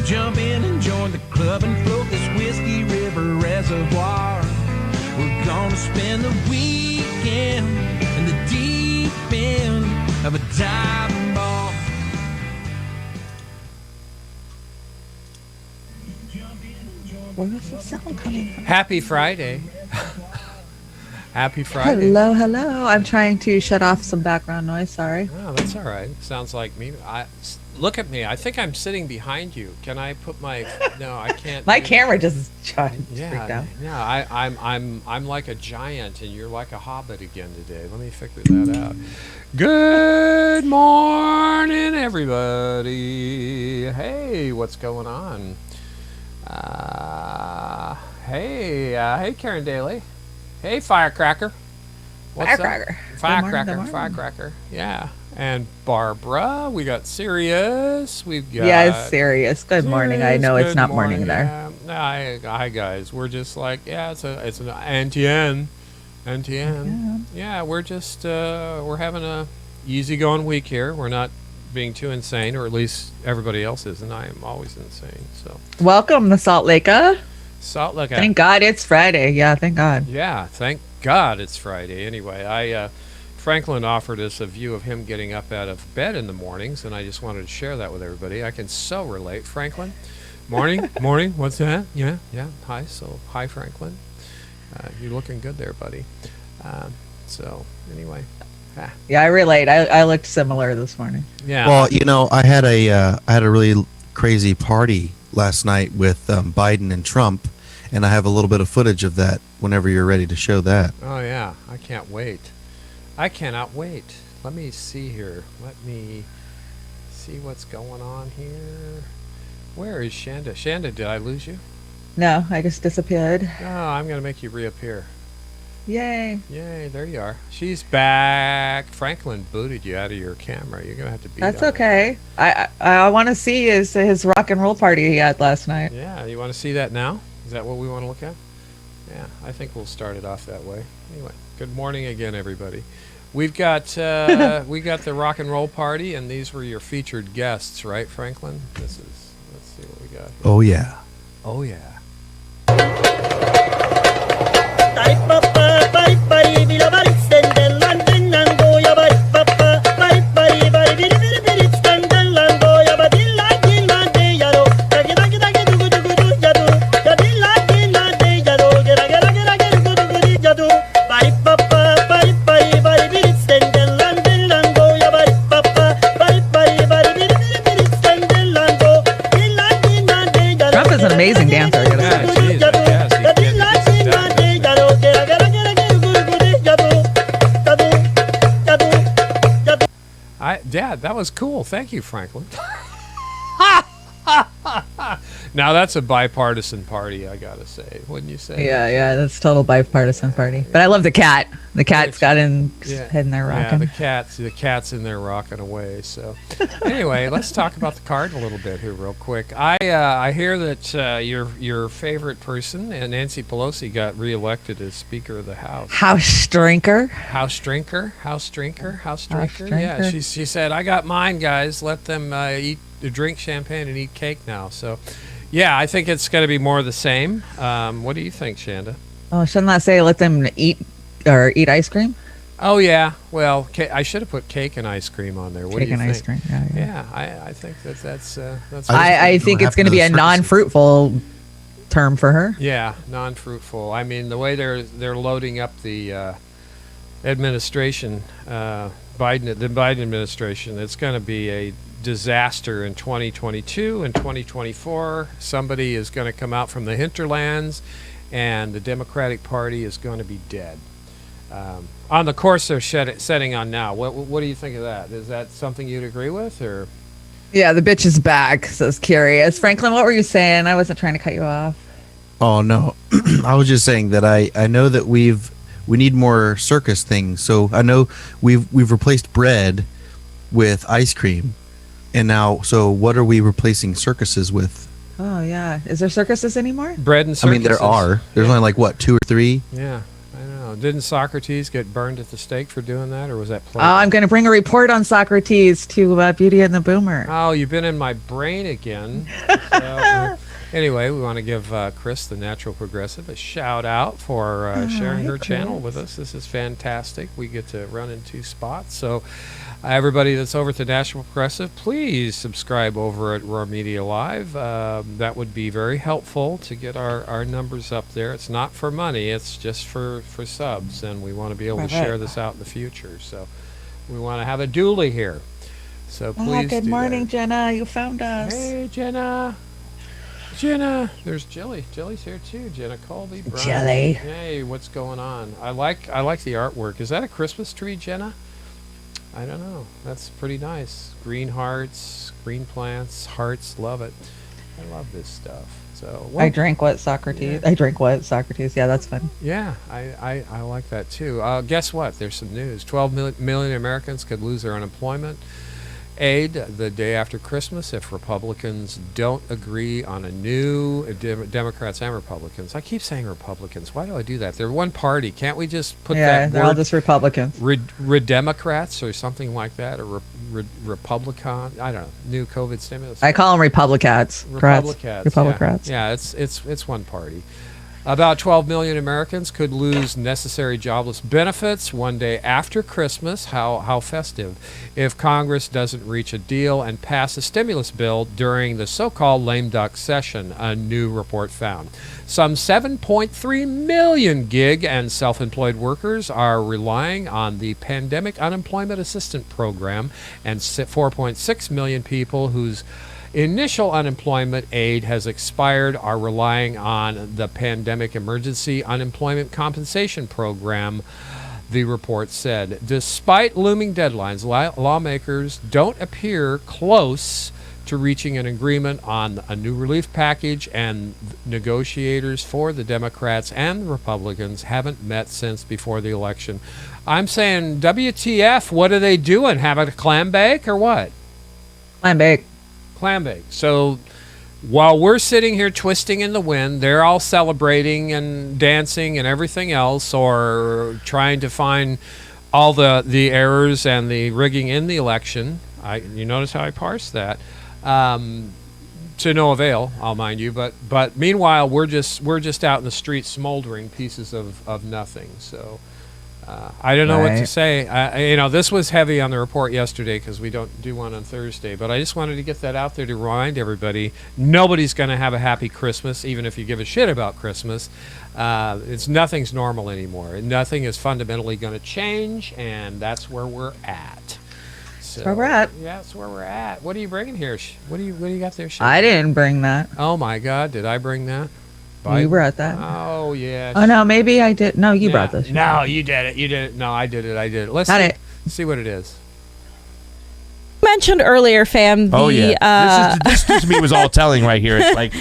Jump in and join the club and float this Whiskey River reservoir. We're gonna spend the weekend in the deep end of a diving bar. Where is the sound coming from? Happy Friday. Happy Friday. Hello, hello. I'm trying to shut off some background noise. Sorry. Oh, that's all right. Sounds like me. Look at me. I think I'm sitting behind you. Can I put my? No, I can't. My camera just freaked out. Yeah. I'm like a giant, and you're like a hobbit again today. Let me figure that out. Good morning, everybody. Hey, what's going on? Hey, Karen Daly. Hey, Firecracker. What's Firecracker. up? Firecracker. Yeah. And Barbara, we got Sirius. We've got Yeah, Sirius. Good morning. I know it's not morning there. Yeah. Hi, guys. We're just like, it's an NTN. Yeah, we're just we're having a easygoing week here. We're not being too insane, or at least everybody else is, and I am always insane. So welcome to Salt Lake. Salt Lake. Thank God it's Friday. Yeah, thank God. Yeah, thank God it's Friday. Anyway, Franklin offered us a view of him getting up out of bed in the mornings, and I just wanted to share that with everybody. I can so relate. Franklin, morning, what's that? Yeah, hi, Franklin. You're looking good there, buddy. So, anyway. Yeah, I relate. I looked similar this morning. Yeah. Well, I had a really crazy party last night with Biden and Trump, and I have a little bit of footage of that whenever you're ready to show that. Oh, yeah. I can't wait. I cannot wait. Let me see here. Let me see what's going on here. Where is Shanda? Shanda, did I lose you? No, I just disappeared. Oh, I'm going to make you reappear. Yay. Yay, there you are. She's back. Franklin booted you out of your camera. You're going to have to beat That's on okay. I want to see his rock and roll party he had last night. Yeah, you want to see that now? Is that what we want to look at? Yeah, I think we'll start it off that way. Anyway, good morning again, everybody. We've got we got the rock and roll party, and these were your featured guests, right, Franklin? Let's see what we got here. Oh, yeah. Oh, yeah. Trump is an amazing dancer. I gotta say. Yeah, geez, I guess. He gets down. Dad, that was cool. Thank you, Franklin. Now that's a bipartisan party, I gotta say. Wouldn't you say? Yeah, that's total bipartisan party. But I love the cat. The cat's got his head in there rocking. Yeah, the cat's in there rocking away. So, anyway, let's talk about the card a little bit here, real quick. I hear that your favorite person, Nancy Pelosi, got reelected as Speaker of the House. House drinker. Yeah, she said, "I got mine, guys. Let them drink champagne and eat cake now." So, yeah, I think it's going to be more of the same. What do you think, Shanda? Oh, shouldn't I say let them eat ice cream? Oh, yeah. Well, I should have put cake and ice cream on there. What do you think? Cake and ice cream. Yeah. Yeah, I think that's. I think it's going to be a non-fruitful term for her. Yeah, non-fruitful. I mean, the way they're loading up the administration, the Biden administration, it's going to be a disaster in 2022 and 2024. Somebody is going to come out from the hinterlands, and the Democratic Party is going to be dead. On the course they're setting on now, what do you think of that? Is that something you'd agree with, or? Yeah, the bitch is back. So I was curious. Franklin, what were you saying? I wasn't trying to cut you off. Oh, no. I was just saying that I know that we need more circus things. So I know we've replaced bread with ice cream. And now, so what are we replacing circuses with? Oh, yeah. Is there circuses anymore? Bread and circuses. I mean, there are. There's only like, what, 2 or 3? Yeah, I know. Didn't Socrates get burned at the stake for doing that, or was that Plato? I'm going to bring a report on Socrates to Beauty and the Boomer. Oh, you've been in my brain again. So, anyway, we want to give Chris, the Natural Progressive, a shout out for sharing her channel with us. This is fantastic. We get to run in 2 spots. So everybody that's over at the National Progressive, please subscribe over at Roar Media Live. That would be very helpful to get our numbers up there. It's not for money. It's just for subs, and we want to be able to share this out in the future. So we want to have a dually here. So please good do morning, that. Jenna. You found us. Hey, Jenna. Jenna. There's Jilly. Jilly's here too. Jenna Colby. Brian. Jelly. Hey, what's going on? I like the artwork. Is that a Christmas tree, Jenna? I don't know. That's pretty nice. Green hearts, green plants, hearts. Love it. I love this stuff. So I drank what Socrates. Yeah. I drink what Socrates. Yeah, that's fun. Yeah, I like that too. Guess what? There's some news. 12 million Americans could lose their unemployment aid the day after Christmas if Republicans don't agree on a new Democrats and Republicans. I keep saying Republicans. Why do I do that? They're one party. Can't we just put that they're word all just Republicans. Democrats or something like that, or Republican? I don't know. New COVID stimulus. I call them Republicats. Republicats. Yeah, it's one party. About 12 million Americans could lose necessary jobless benefits one day after Christmas. How festive. If Congress doesn't reach a deal and pass a stimulus bill during the so-called lame duck session, a new report found. Some 7.3 million gig and self-employed workers are relying on the Pandemic Unemployment Assistance Program, and 4.6 million people whose initial unemployment aid has expired are relying on the Pandemic Emergency Unemployment Compensation Program, the report said. Despite looming deadlines, lawmakers don't appear close to reaching an agreement on a new relief package, and negotiators for the Democrats and the Republicans haven't met since before the election. I'm saying, WTF, what are they doing? Having a clam bake or what? Clam bake. Clam bake. So while we're sitting here twisting in the wind, they're all celebrating and dancing and everything else, or trying to find all the errors and the rigging in the election. You notice how I parsed that, to no avail, I'll mind you. But meanwhile, we're just out in the street smoldering pieces of nothing. So I don't know what to say. This was heavy on the report yesterday because we don't do one on Thursday. But I just wanted to get that out there to remind everybody, nobody's going to have a happy Christmas, even if you give a shit about Christmas. Nothing's normal anymore. Nothing is fundamentally going to change, and that's where we're at. So, where we're at. Yeah, that's where we're at. What are you bringing here? What do you got there? I didn't bring that. Oh my God, did I bring that? You brought that. Oh, yeah. Oh, no, maybe I did. No, you brought this. No, you did it. You did it. No, I did it. Let's see what it is. Mentioned earlier, fam. This to me was all telling right here. It's like,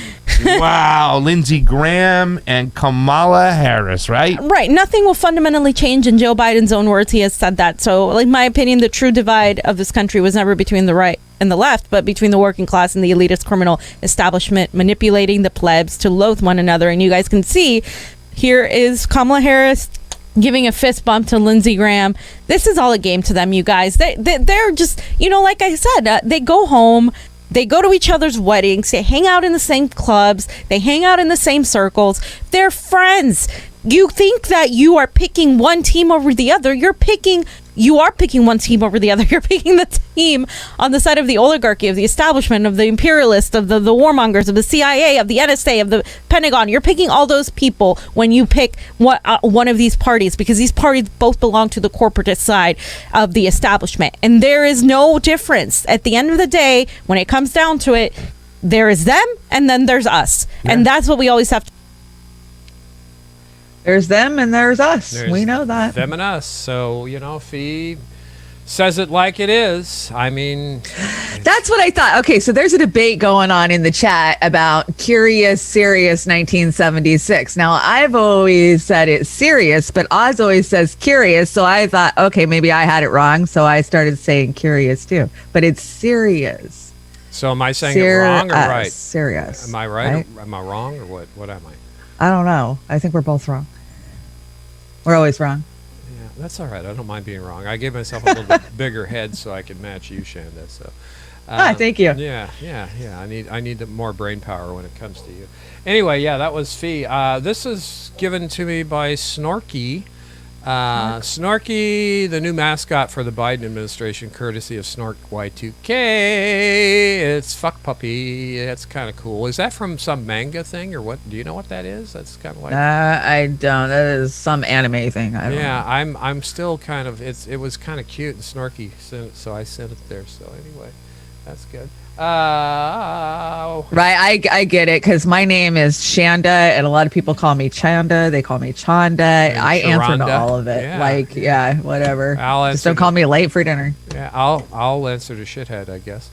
wow, Lindsey Graham and Kamala Harris, right? Right. Nothing will fundamentally change. In Joe Biden's own words, he has said that. So, in my opinion, the true divide of this country was never between the right and the left, but between the working class and the elitist criminal establishment manipulating the plebs to loathe one another. And you guys can see, here is Kamala Harris giving a fist bump to Lindsey Graham. This is all a game to them, you guys. They're just, like I said, they go home, they go to each other's weddings, they hang out in the same clubs, they hang out in the same circles. They're friends. You think that you are picking one team over the other. You are picking one team over the other. You're picking the team on the side of the oligarchy, of the establishment, of the imperialists, of the warmongers, of the CIA, of the NSA, of the Pentagon. You're picking all those people when you pick one of these parties, because these parties both belong to the corporatist side of the establishment. And there is no difference. At the end of the day, when it comes down to it, there is them and then there's us. Yeah. And that's what we always have to. There's them and there's us. We know that. Them and us. So, if he says it like it is, I mean... That's what I thought. Okay, so there's a debate going on in the chat about Curious, Serious 1976. Now, I've always said it's serious, but Oz always says curious. So I thought, okay, maybe I had it wrong. So I started saying curious too. But it's serious. So am I saying it wrong or right? Serious. Am I right? Am I wrong or what? What am I? I don't know. I think we're both wrong. We're always wrong. Yeah, that's all right. I don't mind being wrong. I gave myself a little bit bigger head so I could match you, Shanda. So, Thank you. Yeah. I need more brain power when it comes to you. Anyway, yeah, that was Fee. This is given to me by Snorky. Snorky, the new mascot for the Biden administration, courtesy of Snork Y2K. It's Fuck Puppy. That's kind of cool. Is that from some manga thing or what? Do you know what that is? That's kind of like. I don't. That is some anime thing. I don't know. I'm still kind of. It was kind of cute and Snorky, so I sent it there. So anyway, that's good. Right, I get it because my name is Shanda, and a lot of people call me Chanda. They call me Chanda. I answer to Sharonda. all of it. Whatever. I'll Just don't answer call me late for dinner. Yeah, I'll answer to shithead, I guess.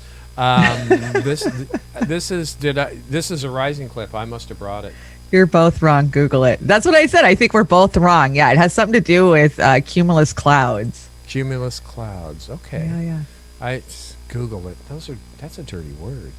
This is a rising clip. I must have brought it. You're both wrong. Google it. That's what I said. I think we're both wrong. Yeah, it has something to do with cumulus clouds. Cumulus clouds. Okay. Yeah. I Google it. That's a dirty word.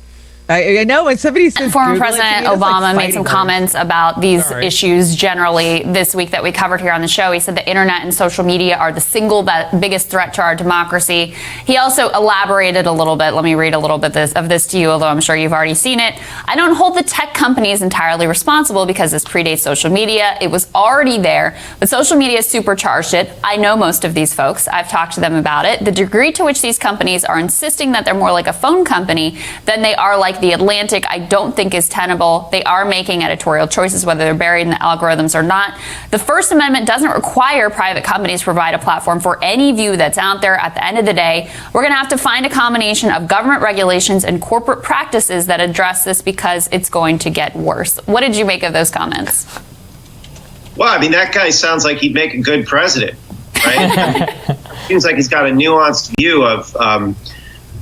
I know when somebody says Former Google it to President me, it's like Obama made fighting some words. comments about these Sorry. issues generally this week that we covered here on the show. He said the internet and social media are the single biggest threat to our democracy. He also elaborated a little bit. Let me read a little bit of this to you, although I'm sure you've already seen it. I don't hold the tech companies entirely responsible because this predates social media. It was already there, but social media supercharged it. I know most of these folks. I've talked to them about it. The degree to which these companies are insisting that they're more like a phone company than they are like the Atlantic, I don't think is tenable. They are making editorial choices, whether they're buried in the algorithms or not. The First Amendment doesn't require private companies to provide a platform for any view that's out there. At the end of the day, we're going to have to find a combination of government regulations and corporate practices that address this because it's going to get worse. What did you make of those comments? Well, I mean, that guy sounds like he'd make a good president, right? Seems like he's got a nuanced view of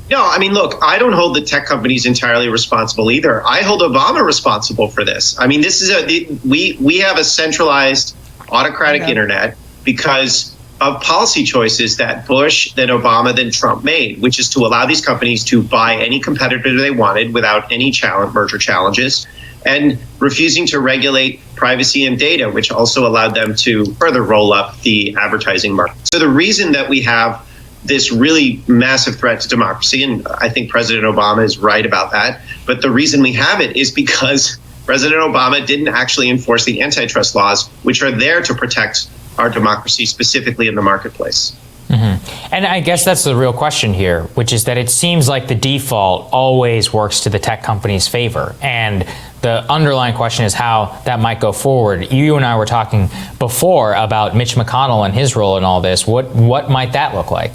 no, I mean, look, I don't hold the tech companies entirely responsible either. I hold Obama responsible for this. I mean, this is we have a centralized autocratic internet because of policy choices that Bush, then Obama, then Trump made, which is to allow these companies to buy any competitor they wanted without any merger challenges, and refusing to regulate privacy and data, which also allowed them to further roll up the advertising market. So the reason that we have this really massive threat to democracy, and I think President Obama is right about that, but the reason we have it is because President Obama didn't actually enforce the antitrust laws, which are there to protect our democracy, specifically in the marketplace. Mm-hmm. And I guess that's the real question here, which is that it seems like the default always works to the tech company's favor. And the underlying question is how that might go forward. You and I were talking before about Mitch McConnell and his role in all this. What might that look like?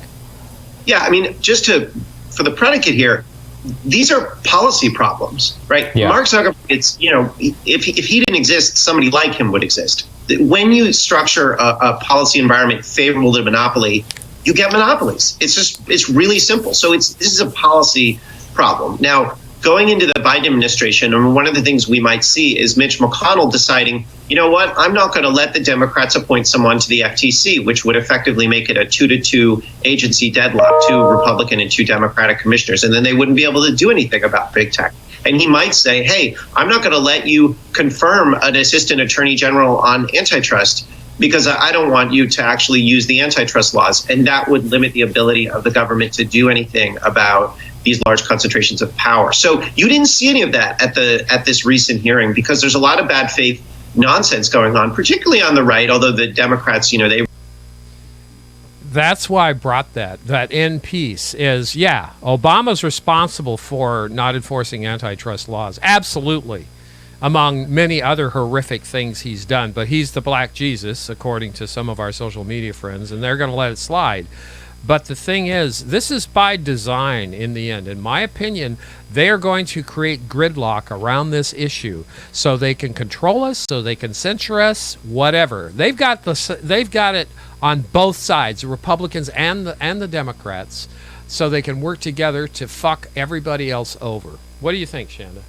Yeah, I mean, for the predicate here, these are policy problems, right? Yeah. Mark Zuckerberg, it's, if he didn't exist, somebody like him would exist. When you structure a policy environment favorable to monopoly, you get monopolies. It's really simple. So this is a policy problem. Now, going into the Biden administration, and one of the things we might see is Mitch McConnell deciding, you know what, I'm not going to let the Democrats appoint someone to the FTC, which would effectively make it a 2-2 agency deadlock, 2 Republican and 2 Democratic commissioners. And then they wouldn't be able to do anything about big tech. And he might say, hey, I'm not going to let you confirm an assistant attorney general on antitrust because I don't want you to actually use the antitrust laws. And that would limit the ability of the government to do anything about these large concentrations of power. So you didn't see any of that at this recent hearing because there's a lot of bad faith nonsense going on, particularly on the right, although the Democrats, they... That's why I brought that end piece is, Obama's responsible for not enforcing antitrust laws. Absolutely. Among many other horrific things he's done. But he's the Black Jesus, according to some of our social media friends, and they're going to let it slide. But the thing is, this is by design in the end. In my opinion, they are going to create gridlock around this issue so they can control us, so they can censor us, whatever. They've got it on both sides, the Republicans and the Democrats, so they can work together to fuck everybody else over. What do you think, Shanda?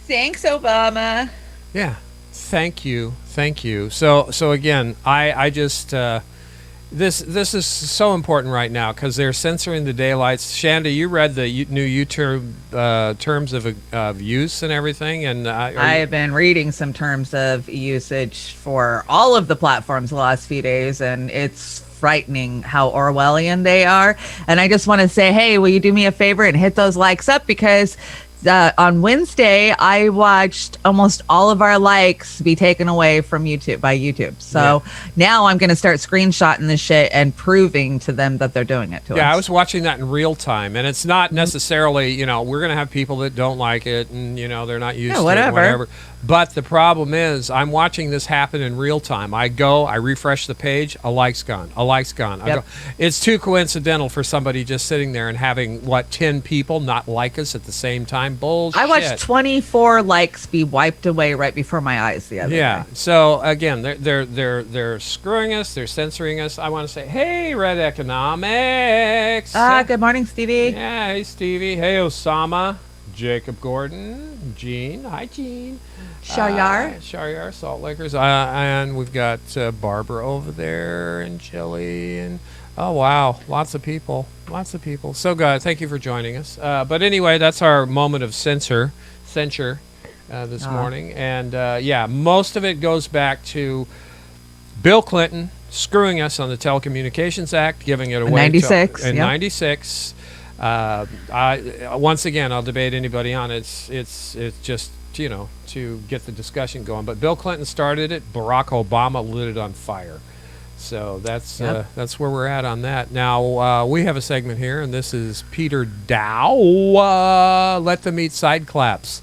Thanks, Obama. Yeah, thank you. So again, I just This is so important right now because they're censoring the daylights. Shanda, you read the new YouTube terms of use and everything, and I have been reading some terms of usage for all of the platforms the last few days, and it's frightening how Orwellian they are. And I just want to say, hey, will you do me a favor and hit those likes up, because on Wednesday, I watched almost all of our likes be taken away from YouTube by YouTube. So now I'm going to start screenshotting this shit and proving to them that they're doing it to us. Yeah, I was watching that in real time, and it's not necessarily, we're going to have people that don't like it, and they're not used to it, whatever. But the problem is, I'm watching this happen in real time. I go, I refresh the page, a like's gone, a like's gone. I go, it's too coincidental for somebody just sitting there and having 10 people not like us at the same time. Bullshit. I watched 24 likes be wiped away right before my eyes the other day. So again, they're screwing us. They're censoring us. I want to say, hey, Red Economics. Good morning, Stevie. Yeah, hey, Stevie. Hey, Osama. Jacob Gordon. Gene. Hi, Gene. Sharyar, Salt Lakers. And we've got Barbara over there and Chili. And oh, wow. Lots of people. So good. Thank you for joining us. But anyway, that's our moment of censure this morning. And most of it goes back to Bill Clinton screwing us on the Telecommunications Act, giving it away 96. In 96. Once again, I'll debate anybody on it. It's just, to get the discussion going. But Bill Clinton started it. Barack Obama lit it on fire. So that's where we're at on that. Now, we have a segment here, and this is Peter Dow. Let them eat side claps.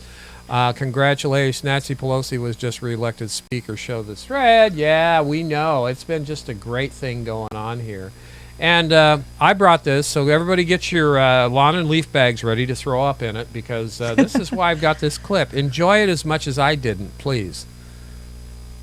Congratulations. Nancy Pelosi was just reelected Speaker. Show the thread. Yeah, we know. It's been just a great thing going on here. And I brought this, so everybody get your lawn and leaf bags ready to throw up in it, because this is why I've got this clip. Enjoy it as much as I didn't, please.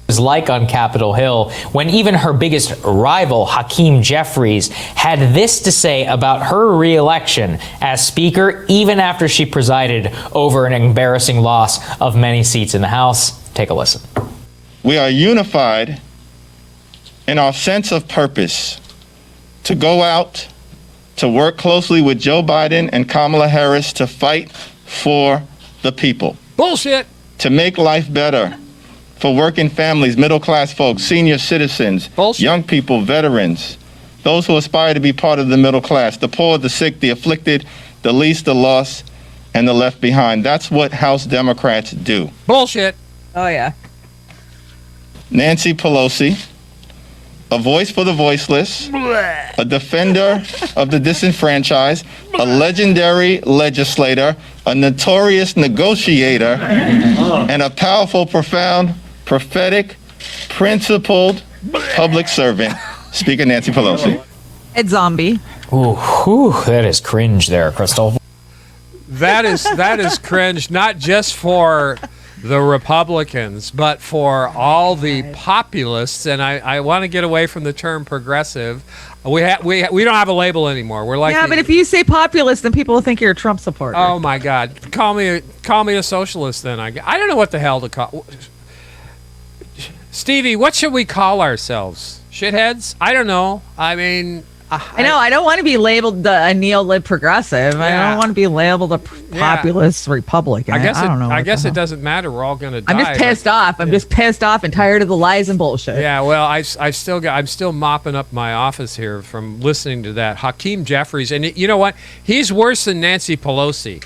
Was like on Capitol Hill when even her biggest rival, Hakeem Jeffries, had this to say about her re-election as Speaker, even after she presided over an embarrassing loss of many seats in the House. Take a listen. We are unified in our sense of purpose to go out, to work closely with Joe Biden and Kamala Harris to fight for the people. Bullshit! To make life better for working families, middle-class folks, senior citizens, young people, veterans, those who aspire to be part of the middle class, the poor, the sick, the afflicted, the least, the lost, and the left behind. That's what House Democrats do. Bullshit. Oh, yeah. Nancy Pelosi, a voice for the voiceless, a defender of the disenfranchised, a legendary legislator, a notorious negotiator, and a powerful, profound, prophetic, principled public servant, Speaker Nancy Pelosi. It's zombie. Ooh, that is cringe there, Crystal. That is cringe, not just for the Republicans, but for all the populists. And I want to get away from the term progressive. We don't have a label anymore. We're like, but if you say populist, then people will think you're a Trump supporter. Oh my God, call me a socialist. Then I don't know what the hell to call. Stevie, what should we call ourselves? Shitheads? I don't know. I mean, I know. I don't want to be labeled a neo-lib progressive. I don't want to be labeled a populist Republican. I don't know. I guess it doesn't matter. We're all going to die. I'm just pissed off. I'm just pissed off and tired of the lies and bullshit. Yeah. Well, I'm still mopping up my office here from listening to that Hakeem Jeffries, and you know what? He's worse than Nancy Pelosi,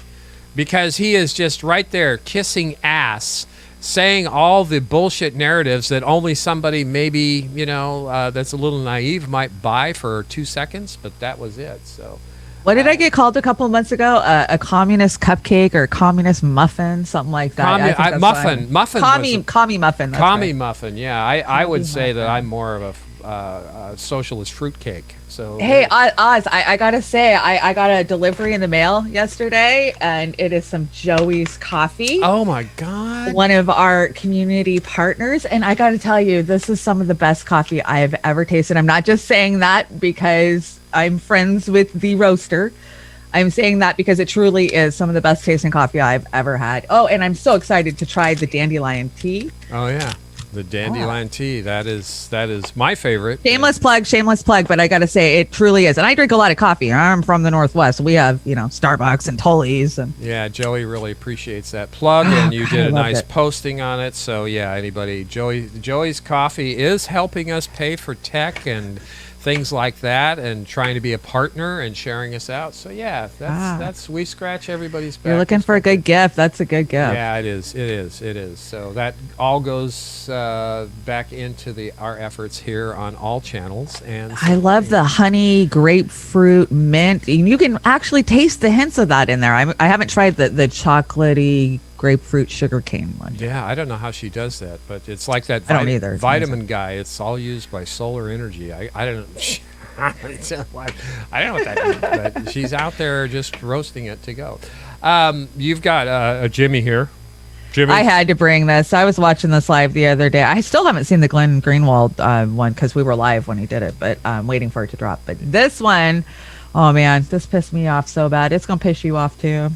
because he is just right there kissing ass, saying all the bullshit narratives that only somebody maybe, that's a little naive might buy for 2 seconds, but that was it. So, what did I get called a couple of months ago? A communist cupcake or a communist muffin, something like that. Muffin. Commie muffin. Commie muffin. Yeah, I would say that I'm more of a socialist fruitcake. So hey, Oz, I gotta say, I got a delivery in the mail yesterday, and it is some Joey's Coffee. Oh my God! One of our community partners, and I gotta tell you, this is some of the best coffee I have ever tasted. I'm not just saying that because I'm friends with the roaster. I'm saying that because it truly is some of the best tasting coffee I've ever had. Oh, and I'm so excited to try the dandelion tea. Oh yeah. The dandelion tea. That is my favorite. Shameless plug, but I got to say it truly is. And I drink a lot of coffee. I'm from the Northwest. We have, Starbucks and Tully's. And Yeah, Joey really appreciates that plug, and you did a I loved nice it. posting on it. So yeah, anybody, Joey's Coffee is helping us pay for tech and things like that, and trying to be a partner and sharing us out. So yeah, that's we scratch everybody's back. you're looking for a good gift. That's a good gift. Yeah, it is. So that all goes back into our efforts here on all channels. And I love the honey, grapefruit, mint. And you can actually taste the hints of that in there. I haven't tried the chocolatey grapefruit sugarcane one. Yeah, I don't know how she does that, but it's like that I don't either. It's vitamin guy. It's all used by solar energy. I don't I don't know what that means, but she's out there just roasting it to go. You've got a Jimmy here. Jimmy? I had to bring this. I was watching this live the other day. I still haven't seen the Glenn Greenwald one because we were live when he did it, but I'm waiting for it to drop. But this one, oh man, this pissed me off so bad. It's going to piss you off too.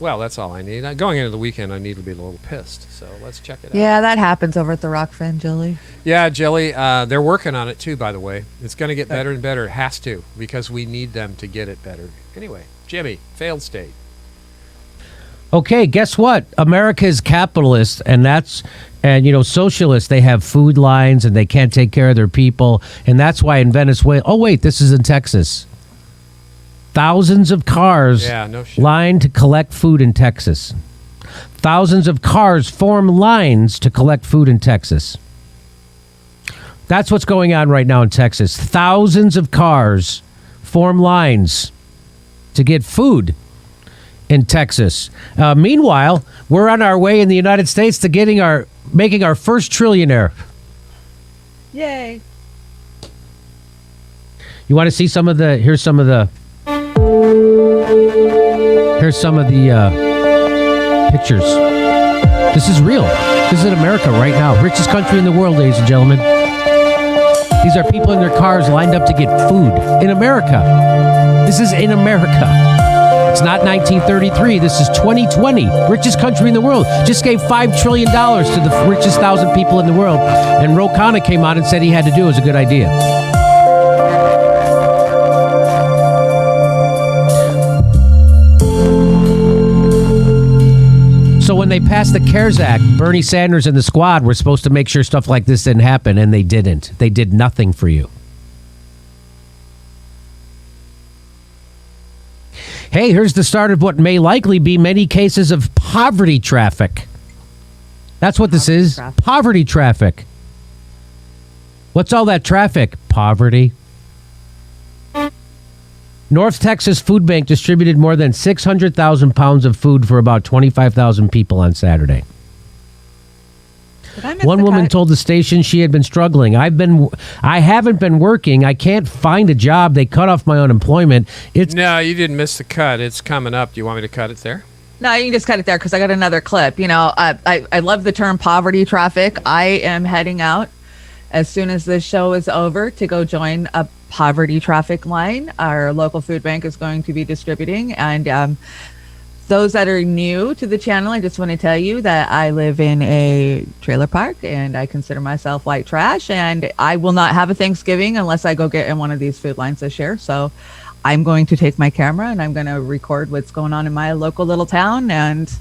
Well, that's all I need. Going into the weekend, I need to be a little pissed. So let's check it out. Yeah, that happens over at the Rockfin, Julie. Yeah, Jelly, they're working on it too, by the way. It's going to get better and better. It has to, because we need them to get it better. Anyway, Jimmy, failed state. Okay, guess what? America is capitalist, and socialists, they have food lines and they can't take care of their people. And that's why in Venezuela, oh, wait, this is in Texas. Thousands of cars lined to collect food in Texas. Thousands of cars form lines to collect food in Texas. That's what's going on right now in Texas. Thousands of cars form lines to get food in Texas. Meanwhile, we're on our way in the United States to making our first trillionaire. Yay. You want to see here's some of the pictures. This is real. This is in America right now. Richest country in the world, ladies and gentlemen. These are people in their cars lined up to get food in America. This is in America. It's not 1933. This is 2020. Richest country in the world. Just gave $5 trillion to the richest 1,000 people in the world. And Ro Khanna came out and said he had to do it. It was a good idea. So when they passed the CARES Act, Bernie Sanders and the squad were supposed to make sure stuff like this didn't happen, and they didn't. They did nothing for you. Hey, here's the start of what may likely be many cases of poverty traffic. That's what this is. Poverty traffic. What's all that traffic? Poverty. North Texas Food Bank distributed more than 600,000 pounds of food for about 25,000 people on Saturday. One woman told the station she had been struggling. I haven't been working. I can't find a job. They cut off my unemployment. No, you didn't miss the cut. It's coming up. Do you want me to cut it there? No, you can just cut it there because I got another clip. I love the term poverty traffic. I am heading out as soon as this show is over to go join a poverty traffic line our local food bank is going to be distributing. And those that are new to the channel, I just want to tell you that I live in a trailer park and I consider myself white trash, and I will not have a Thanksgiving unless I go get in one of these food lines this year. So I'm going to take my camera and I'm going to record what's going on in my local little town and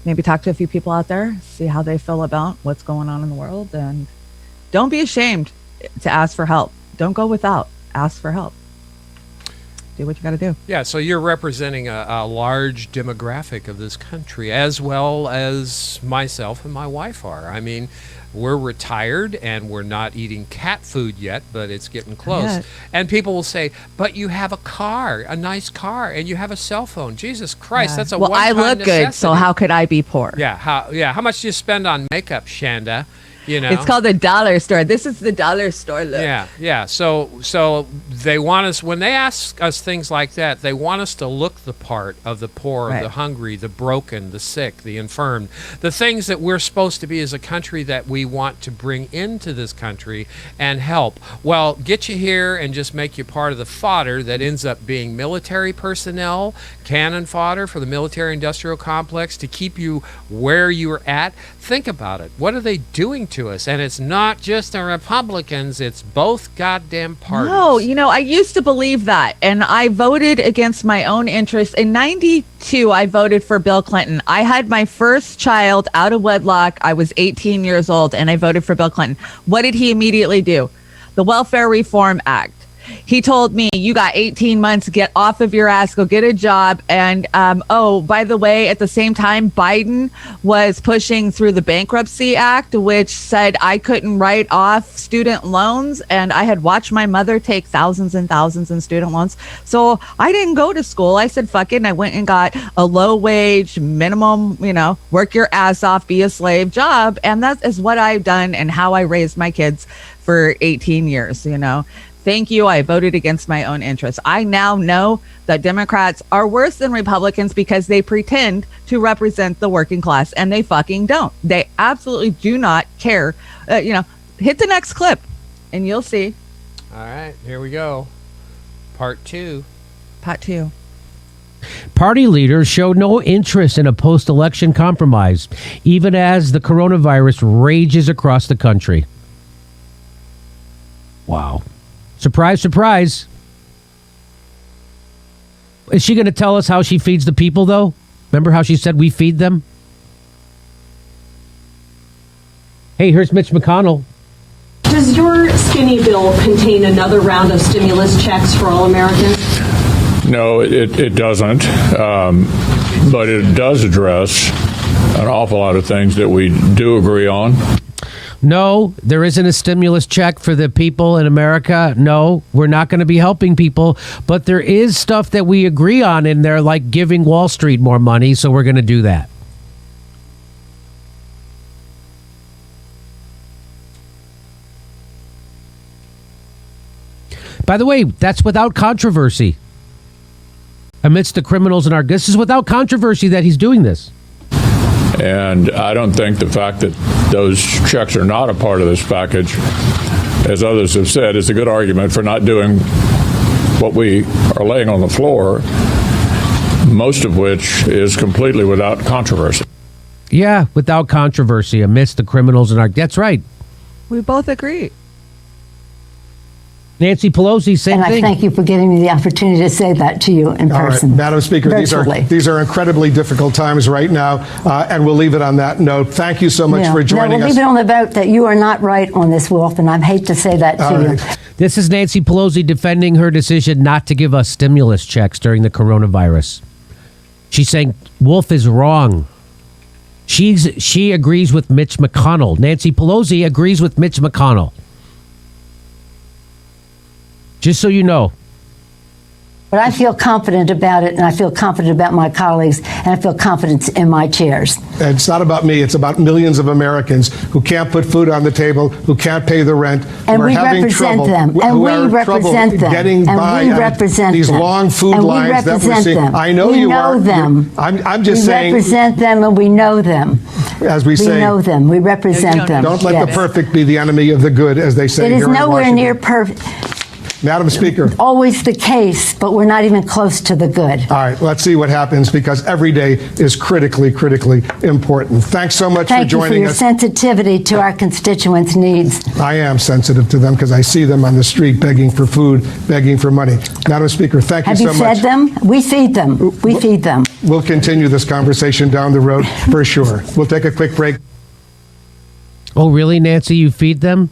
maybe talk to a few people out there, see how they feel about what's going on in the world. And don't be ashamed to ask for help. Don't go without. Ask for help. Do what you got to do. Yeah, so you're representing a large demographic of this country, as well as myself and my wife are. I mean, we're retired and we're not eating cat food yet, but it's getting close. Yeah. And people will say, but you have a car, a nice car, and you have a cell phone. Jesus Christ, that's a well, I one-time look good, so necessity. how could I be poor? Yeah, how much do you spend on makeup, Shanda? You know, It's called the dollar store. This is the dollar store look. Yeah. So they want us, when they ask us things like that, they want us to look the part of the poor, Right. the hungry, the broken, the sick, the infirm, the things that we're supposed to be as a country that we want to bring into this country and help. Well, get you here and just make you part of the fodder that ends up being military personnel, cannon fodder for the military-industrial complex to keep you where you're at. Think about it. What are they doing to us? And it's not just the Republicans, it's both goddamn parties. No, I used to believe that, and I voted against my own interests. In 92, I voted for Bill Clinton. I had my first child out of wedlock. I was 18 years old, and I voted for Bill Clinton. What did he immediately do? The Welfare Reform Act. He told me, you got 18 months, get off of your ass, go get a job. And, by the way, at the same time, Biden was pushing through the Bankruptcy Act, which said I couldn't write off student loans. And I had watched my mother take thousands and thousands in student loans. So I didn't go to school. I said, fuck it. And I went and got a low wage, minimum, work your ass off, be a slave job. And that is what I've done and how I raised my kids for 18 years, Thank you. I voted against my own interests. I now know that Democrats are worse than Republicans because they pretend to represent the working class, and they fucking don't. They absolutely do not care. Hit the next clip and you'll see. All right, here we go. Part two. Party leaders showed no interest in a post-election compromise, even as the coronavirus rages across the country. Wow. Surprise, surprise. Is she going to tell us how she feeds the people, though? Remember how she said we feed them? Hey, here's Mitch McConnell. Does your skinny bill contain another round of stimulus checks for all Americans? No, it doesn't. But it does address an awful lot of things that we do agree on. No, there isn't a stimulus check for the people in America. No, we're not going to be helping people. But there is stuff that we agree on in there, like giving Wall Street more money. So we're going to do that. By the way, that's without controversy. Amidst the criminals in our... This is without controversy that he's doing this. And I don't think the fact that those checks are not a part of this package, as others have said, is a good argument for not doing what we are laying on the floor, most of which is completely without controversy. Yeah, without controversy amidst the criminals in our... That's right. We both agree. Nancy Pelosi, same and thing. I thank you for giving me the opportunity to say that to you in person. All right, Madam Speaker, these are incredibly difficult times right now, and we'll leave it on that note. Thank you so much for joining we'll us. Leave it on the vote that you are not right on this, Wolf, and I hate to say that to you. This is Nancy Pelosi defending her decision not to give us stimulus checks during the coronavirus. She's saying Wolf is wrong. She agrees with Mitch McConnell. Nancy Pelosi agrees with Mitch McConnell. Just so you know. But I feel confident about it, and I feel confident about my colleagues, and I feel confidence in my chairs. And it's not about me. It's about millions of Americans who can't put food on the table, who can't pay the rent, and who are we having represent trouble, them, and we represent them, getting and by we represent these them. long food and lines we represent that we're seeing. them. I know we you know are. them. I'm just we saying. We represent them, and we know them. As we say, we know them. We represent them. Don't let the perfect be the enemy of the good, as they say. It is here nowhere in near perfect. Madam Speaker. Always the case, but we're not even close to the good. All right, let's see what happens, because every day is critically, critically important. Thanks so much for joining us. Thank you for your sensitivity to our constituents' needs. I am sensitive to them because I see them on the street begging for food, begging for money. Madam Speaker, thank you so much. Have you fed them? We feed them. We feed them. We'll continue this conversation down the road for sure. We'll take a quick break. Oh, really, Nancy? You feed them?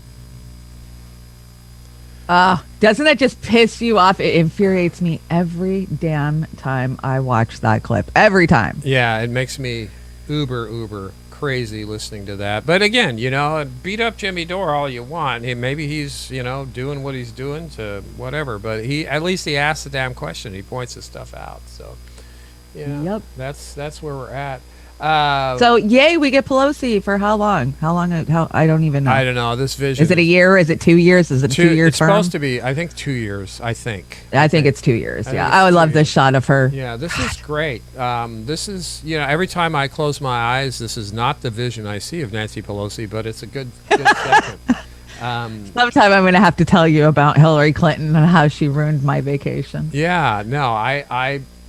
Doesn't that just piss you off? It infuriates me every damn time I watch that clip. Every time. Yeah, it makes me uber crazy listening to that. But again, beat up Jimmy Dore all you want. Maybe he's, doing what he's doing to whatever. But at least he asks the damn question. He points his stuff out. So, Yep. that's where we're at. So yay, we get Pelosi for how long? How I don't even know. I don't know. This vision. Is it a year? Is it 2 years? Is it a 2-year It's term? supposed to be, I think, 2 years. I think it's 2 years. Yeah, think I would it's love 2 this shot of her. Yeah, this is great. This is, every time I close my eyes, this is not the vision I see of Nancy Pelosi, but it's a good second. Sometime I'm going to have to tell you about Hillary Clinton and how she ruined my vacation. Yeah, no,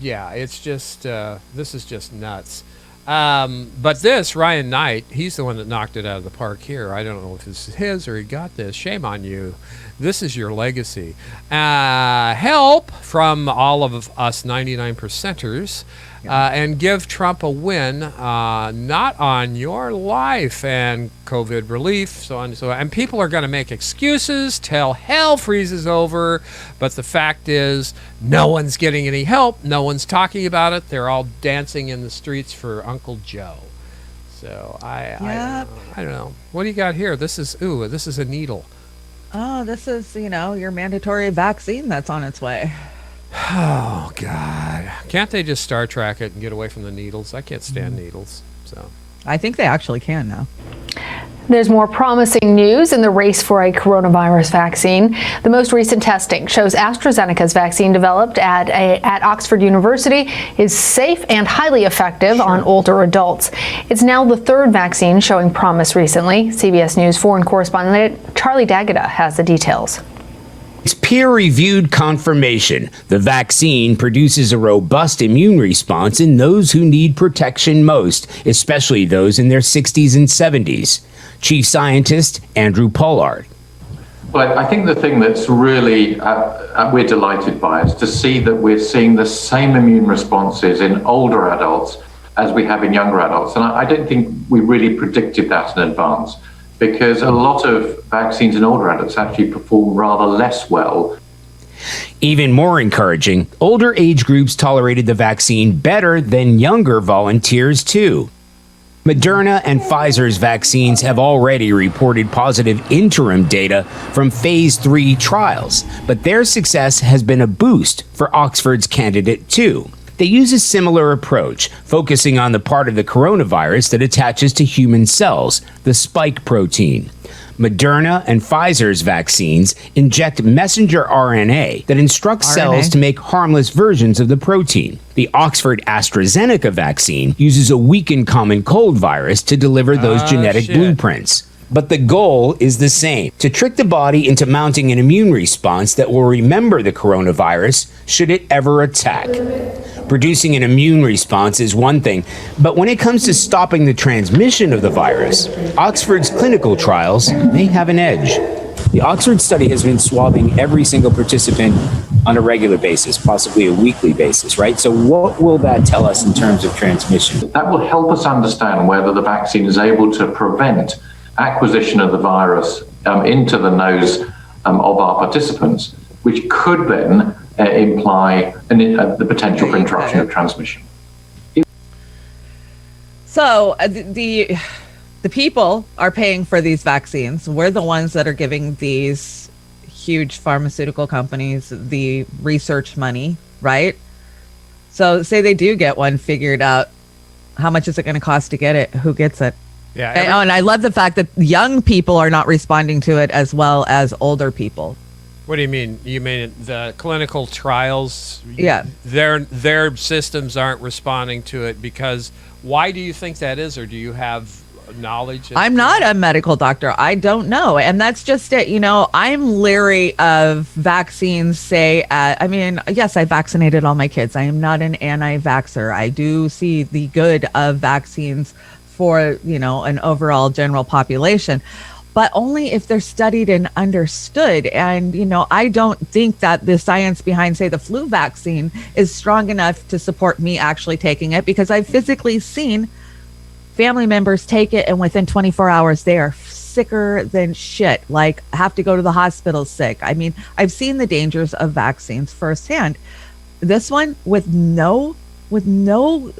it's just, this is just nuts. But this, Ryan Knight, he's the one that knocked it out of the park here. I don't know if this is his or he got this. Shame on you. This is your legacy. Help from all of us 99%ers and give Trump a win, not on your life and COVID relief, so on and so on. And people are going to make excuses till hell freezes over. But the fact is, no one's getting any help. No one's talking about it. They're all dancing in the streets for Uncle Joe. So I don't know. What do you got here? This is a needle. Oh, this is, your mandatory vaccine that's on its way. Oh, God. Can't they just Star Trek it and get away from the needles? I can't stand needles. So I think they actually can now. There's more promising news in the race for a coronavirus vaccine. The most recent testing shows AstraZeneca's vaccine developed at Oxford University is safe and highly effective on older adults. It's now the third vaccine showing promise recently. CBS News foreign correspondent Charlie D'Agata has the details. It's peer-reviewed confirmation. The vaccine produces a robust immune response in those who need protection most, especially those in their 60s and 70s. Chief Scientist Andrew Pollard. Well, I think the thing that's really we're delighted by is to see that we're seeing the same immune responses in older adults as we have in younger adults. And I don't think we really predicted that in advance, because a lot of vaccines in older adults actually perform rather less well. Even more encouraging, older age groups tolerated the vaccine better than younger volunteers, too. Moderna and Pfizer's vaccines have already reported positive interim data from phase 3 trials, but their success has been a boost for Oxford's candidate, too. They use a similar approach, focusing on the part of the coronavirus that attaches to human cells, the spike protein. Moderna and Pfizer's vaccines inject messenger RNA that instructs cells to make harmless versions of the protein. The Oxford AstraZeneca vaccine uses a weakened common cold virus to deliver those genetic blueprints. But the goal is the same, to trick the body into mounting an immune response that will remember the coronavirus should it ever attack. Producing an immune response is one thing, but when it comes to stopping the transmission of the virus, Oxford's clinical trials may have an edge. The Oxford study has been swabbing every single participant on a regular basis, possibly a weekly basis, right? So what will that tell us in terms of transmission? That will help us understand whether the vaccine is able to prevent acquisition of the virus into the nose of our participants, which could then imply the potential for interruption of transmission. So the people are paying for these vaccines. We're the ones that are giving these huge pharmaceutical companies the research money, right? So say they do get one figured out, how much is it going to cost to get it? Who gets it? Yeah. And I love the fact that young people are not responding to it as well as older people. What do you mean? You mean the clinical trials? Yeah. Their systems aren't responding to it because why do you think that is, or do you have knowledge? I'm not a medical doctor. I don't know. And that's just it. I'm leery of vaccines, yes, I vaccinated all my kids. I am not an anti-vaxxer. I do see the good of vaccines for, an overall general population, but only if they're studied and understood. And, I don't think that the science behind, say, the flu vaccine is strong enough to support me actually taking it, because I've physically seen family members take it and within 24 hours they are sicker than shit, like have to go to the hospital sick. I mean, I've seen the dangers of vaccines firsthand. This one with no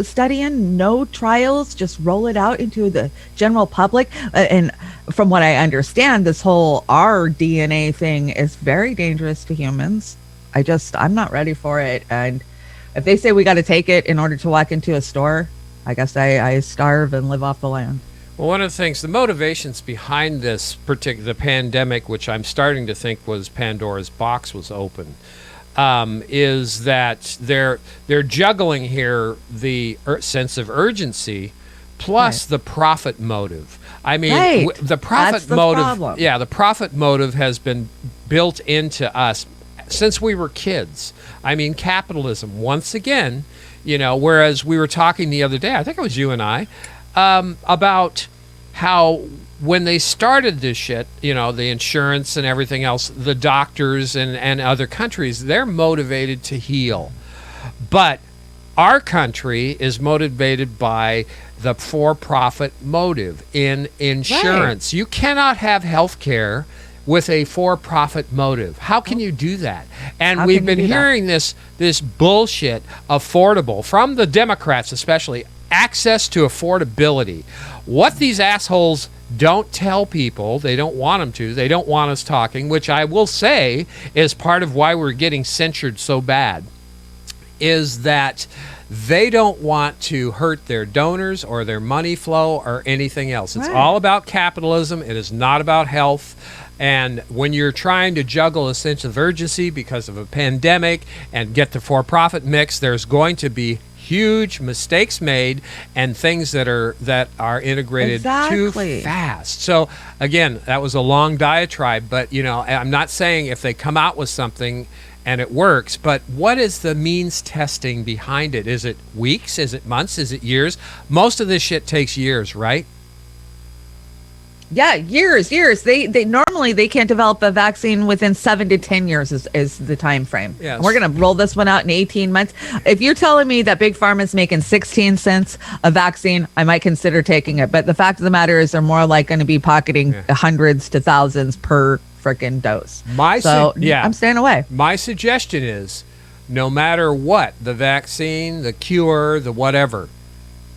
studying, no trials, just roll it out into the general public. And from what I understand, this whole rDNA thing is very dangerous to humans. I'm not ready for it. And if they say we got to take it in order to walk into a store, I guess I starve and live off the land. Well, one of the things, the motivations behind this particular pandemic, which I'm starting to think was Pandora's box was open, is that they're juggling here the sense of urgency plus the profit motive. I mean, the profit That's the motive. problem. Yeah, the profit motive has been built into us since we were kids. I mean, capitalism once again. Whereas we were talking the other day, I think it was you and I, about how when they started this shit, the insurance and everything else, the doctors and other countries, they're motivated to heal. But our country is motivated by the for-profit motive in insurance. Right. You cannot have health care with a for-profit motive. How can you do that? And we've been hearing this bullshit, affordable, from the Democrats especially, access to affordability. What these assholes don't tell people, they don't want them to, they don't want us talking, which I will say is part of why we're getting censured so bad, is that they don't want to hurt their donors or their money flow or anything else. It's all about capitalism. It is not about health. And when you're trying to juggle a sense of urgency because of a pandemic and get the for-profit mix, there's going to be huge mistakes made and things that are integrated too fast. So again, that was a long diatribe, but I'm not saying if they come out with something and it works, but what is the means testing behind it? Is it weeks? Is it months? Is it years? Most of this shit takes years, right? Yeah, years. They normally they can't develop a vaccine within 7 to 10 years is the time frame. Yes. And we're gonna roll this one out in 18 months. If you're telling me that Big Pharma is making 16 cents a vaccine, I might consider taking it. But the fact of the matter is, they're more like going to be pocketing hundreds to thousands per frickin' dose. I'm staying away. My suggestion is, no matter what, the vaccine, the cure, the whatever,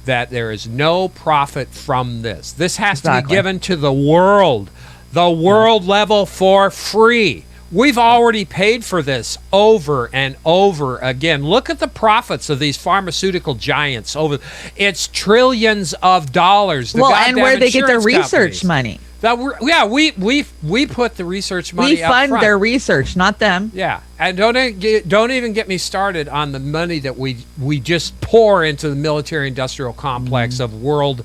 that there is no profit from this. This has to be given to the world level for free. We've already paid for this over and over again. Look at the profits of these pharmaceutical giants. It's trillions of dollars. And where they get their research money. We put the research money up front. We fund their research, not them. Yeah, and don't even get me started on the money that we just pour into the military-industrial complex of world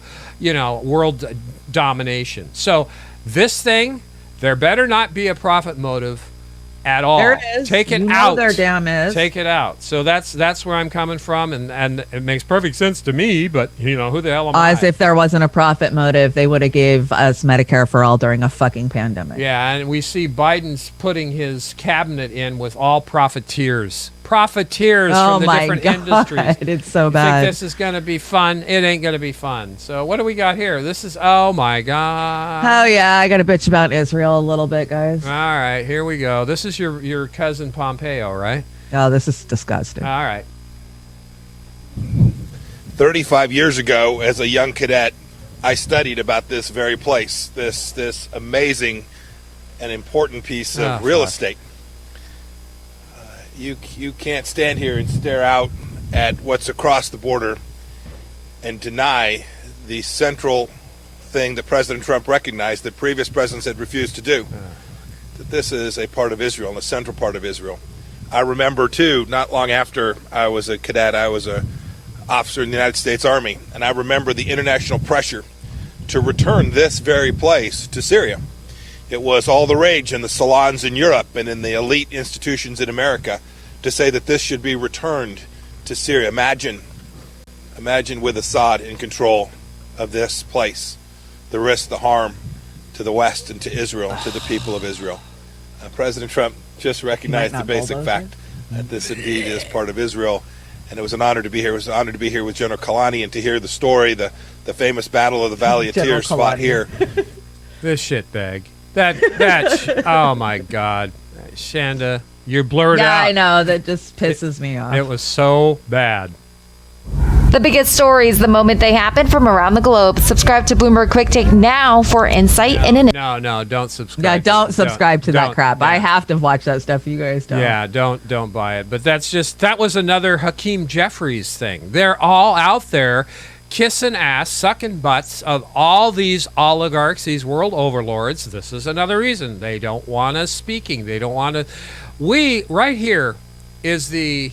domination. So this thing, there better not be a profit motive at all. There it is. Take it out. There damn is. Take it out. So that's where I'm coming from, and it makes perfect sense to me. But who the hell am I? As if there wasn't a profit motive, they would have gave us Medicare for all during a fucking pandemic. Yeah, and we see Biden's putting his cabinet in with all profiteers from the different industries. It's so bad. Think this is going to be fun? It ain't going to be fun. So what do we got here? This is, oh my God. Oh yeah, I got to bitch about Israel a little bit, guys. All right, here we go. This is your cousin Pompeo, right? Oh, this is disgusting. All right. 35 years ago, as a young cadet, I studied about this very place, this amazing and important piece of real estate. You can't stand here and stare out at what's across the border and deny the central thing that President Trump recognized that previous presidents had refused to do, that this is a part of Israel, and a central part of Israel. I remember, too, not long after I was a cadet, I was an officer in the United States Army, and I remember the international pressure to return this very place to Syria. It was all the rage in the salons in Europe and in the elite institutions in America to say that this should be returned to Syria. Imagine with Assad in control of this place, the risk, the harm to the West and to Israel and to the people of Israel. President Trump just recognized the basic fact that this indeed is part of Israel, and it was an honor to be here. It was an honor to be here with General Kalani and to hear the story, the famous Battle of the Valley of Tears fought here. This shitbag. That oh my God, Shanda, you're blurred out. Yeah, I know. That just pisses me off. It was so bad. The biggest stories the moment they happen from around the globe. Subscribe to Bloomberg Quick Take now for insight and No, don't subscribe. Yeah, don't subscribe to that crap. I have to watch that stuff. You guys don't. Yeah, don't buy it. But that was another Hakeem Jeffries thing. They're all out there kissing ass, sucking butts of all these oligarchs, these world overlords. This is another reason they don't want us speaking. They don't want to. We, right here, is the,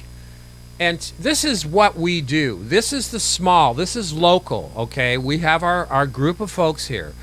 and this is what we do. This is the small, this is local, okay? We have our group of folks here.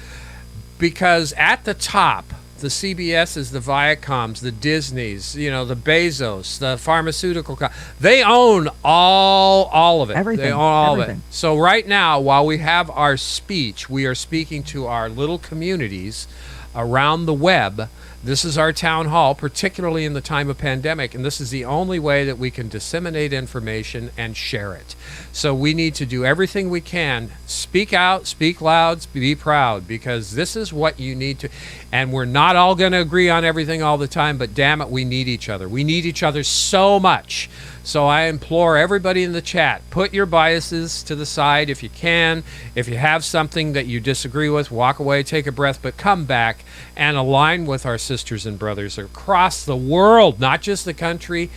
Because at the top, the CBSs, the Viacoms, the Disneys, you know, the Bezos, the pharmaceutical, they own all of it. Everything. They own all Everything. of it. So right now, while we have our speech, we are speaking to our little communities around the web. This is our town hall, particularly in the time of pandemic, and this is the only way that we can disseminate information and share it. So we need to do everything we can. Speak out, speak loud, be proud, because this is what you need to. And we're not all going to agree on everything all the time, but damn it, we need each other. We need each other so much. So I implore everybody in the chat, put your biases to the side if you can. If you have something that you disagree with, walk away, take a breath, but come back and align with our sisters and brothers across the world, not just the country,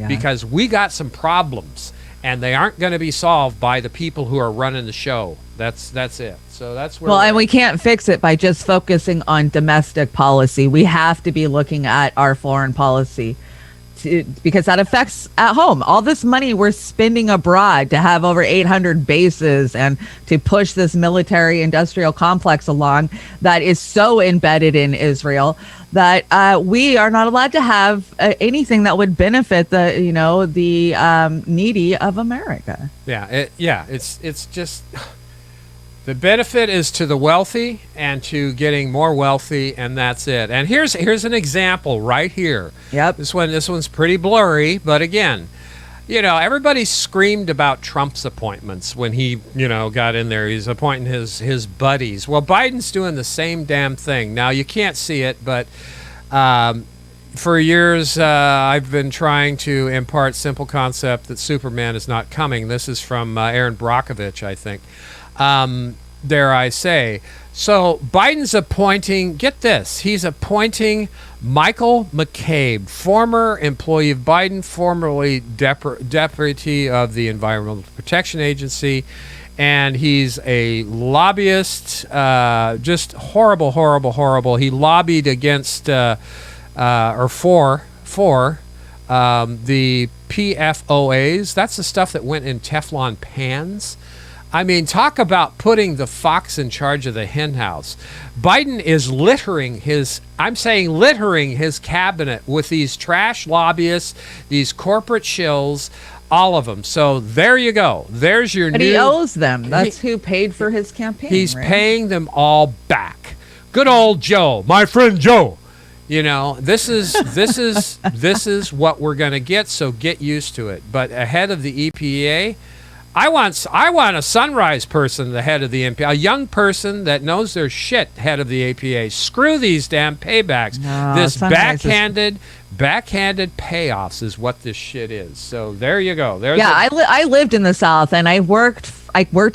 because we got some problems, and they aren't going to be solved by the people who are running the show. That's it. So that's where. Well, and we can't fix it by just focusing on domestic policy. We have to be looking at our foreign policy. Because that affects at home. All this money we're spending abroad to have over 800 bases and to push this military industrial complex along that is so embedded in Israel that we are not allowed to have anything that would benefit the needy of America. It's just. The benefit is to the wealthy and to getting more wealthy, and that's it. And here's an example right here. Yep. This one's pretty blurry, but again, everybody screamed about Trump's appointments when he, got in there. He's appointing his buddies. Well, Biden's doing the same damn thing. Now, you can't see it, but for years I've been trying to impart simple concept that Superman is not coming. This is from Aaron Brockovich, I think. Dare I say. So Biden's appointing, get this, he's appointing Michael McCabe, former employee of Biden, formerly deputy of the Environmental Protection Agency, and he's a lobbyist, just horrible. He lobbied against, for the PFOAs. That's the stuff that went in Teflon pans. I mean, talk about putting the fox in charge of the hen house. Biden is littering his cabinet with these trash lobbyists, these corporate shills, all of them. So there you go. There's your But he owes them. That's who paid for his campaign. He's right? paying them all back. Good old Joe, my friend Joe. This is what we're going to get, so get used to it. But ahead of the EPA, I want a Sunrise person, the head of the EPA, a young person that knows their shit, head of the EPA. Screw these damn paybacks. No, this Sunrise backhanded payoffs is what this shit is. So there you go. I lived in the South, and I worked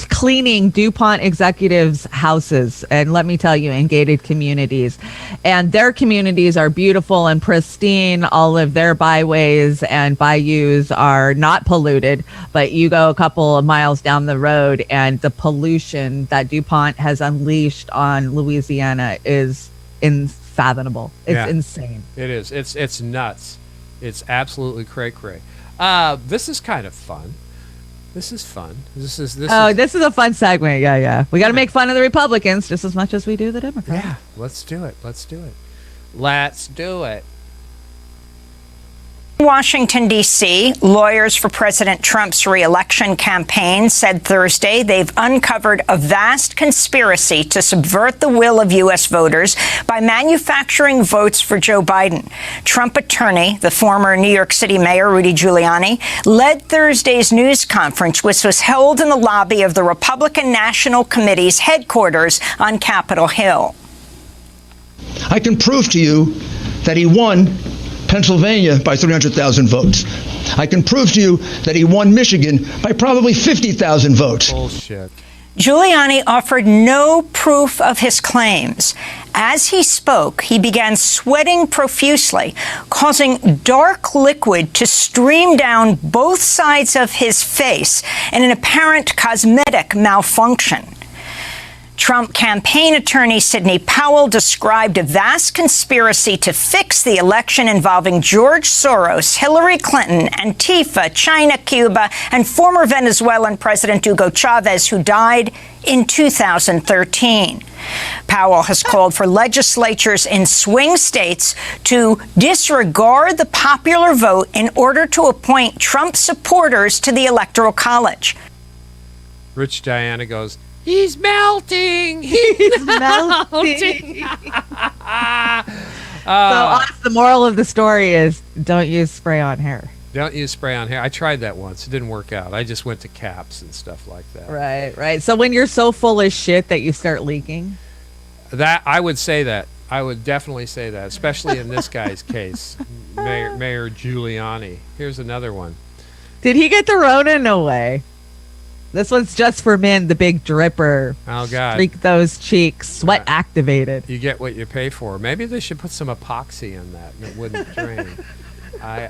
cleaning DuPont executives' houses, and let me tell you, in gated communities, and their communities are beautiful and pristine. All of their byways and bayous are not polluted, but you go a couple of miles down the road, and the pollution that DuPont has unleashed on Louisiana is unfathomable. It's insane. It is. It's nuts. It's absolutely cray-cray. This is kind of fun. This is fun. This is a fun segment. Yeah. We got to make fun of the Republicans just as much as we do the Democrats. Yeah, let's do it. In Washington, D.C., lawyers for President Trump's re-election campaign said Thursday they've uncovered a vast conspiracy to subvert the will of U.S. voters by manufacturing votes for Joe Biden. Trump attorney, the former New York City Mayor Rudy Giuliani, led Thursday's news conference, which was held in the lobby of the Republican National Committee's headquarters on Capitol Hill. I can prove to you that he won Pennsylvania by 300,000 votes. I can prove to you that he won Michigan by probably 50,000 votes. Bullshit. Giuliani offered no proof of his claims. As he spoke, he began sweating profusely, causing dark liquid to stream down both sides of his face in an apparent cosmetic malfunction. Trump campaign attorney Sidney Powell described a vast conspiracy to fix the election involving George Soros, Hillary Clinton, Antifa, China, Cuba, and former Venezuelan President Hugo Chavez, who died in 2013. Powell has called for legislatures in swing states to disregard the popular vote in order to appoint Trump supporters to the Electoral College. Rich Diana goes, "He's melting. He's melting." So the moral of the story is don't use spray on hair. Don't use spray on hair. I tried that once. It didn't work out. I just went to caps and stuff like that. Right. So when you're so full of shit that you start leaking? That I would say that. I would definitely say that, especially in this guy's case, Mayor Giuliani. Here's another one. Did he get the Rona? No way. This one's just for men, the big dripper. Oh, God. Streak those cheeks, sweat activated. You get what you pay for. Maybe they should put some epoxy in that and it wouldn't drain. I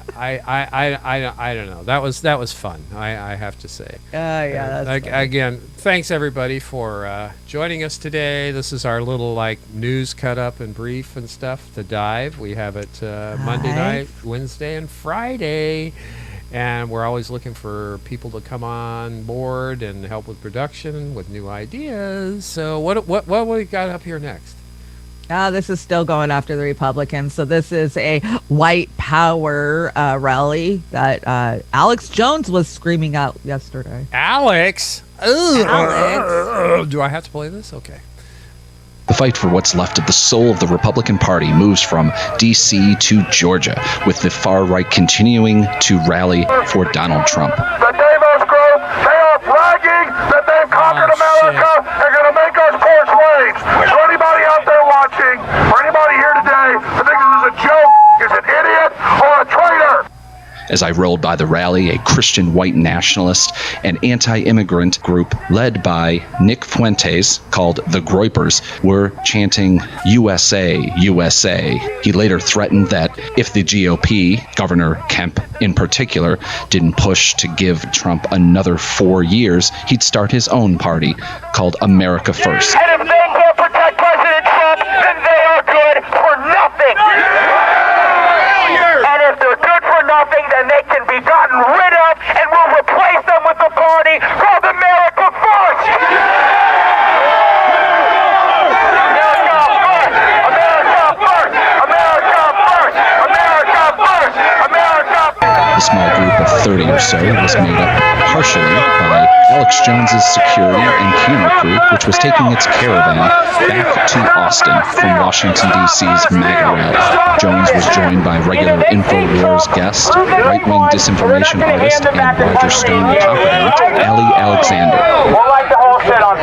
don't know. That was fun. I have to say. Yeah. That's fun. Again, thanks everybody for joining us today. This is our little news cut up and brief and stuff. The Dive. We have it Monday night, Wednesday, and Friday. And we're always looking for people to come on board and help with production with new ideas. So what we got up here next? This is still going after the Republicans. So this is a white power rally that Alex Jones was screaming out yesterday. Alex? Ooh, Alex. Do I have to play this? Okay. The fight for what's left of the soul of the Republican Party moves from D.C. to Georgia, with the far right continuing to rally for Donald Trump. The Davos group, they are bragging that they've conquered America. They're going to make us poor slaves. For anybody out there watching, for anybody here today who thinks this is a joke, is an idiot or a traitor. As I rolled by the rally, a Christian white nationalist and anti-immigrant group led by Nick Fuentes, called the Groypers, were chanting USA, USA. He later threatened that if the GOP, Governor Kemp in particular, didn't push to give Trump another 4 years, he'd start his own party called America First. And if they can't protect President Trump, then they are good for nothing. And if they're good for nothing, then they can be gotten rid of, and we'll replace them with a party called America First. America First. America First. America First. America First. America First. The small group of 30 or so was made up partially by Alex Jones's security and camera crew, which was taking its caravan back to Austin from Washington, D.C.'s MAGA rally. Jones was joined by regular InfoWars guest, right-wing disinformation artist, and Roger Stone confidant, Ali Alexander,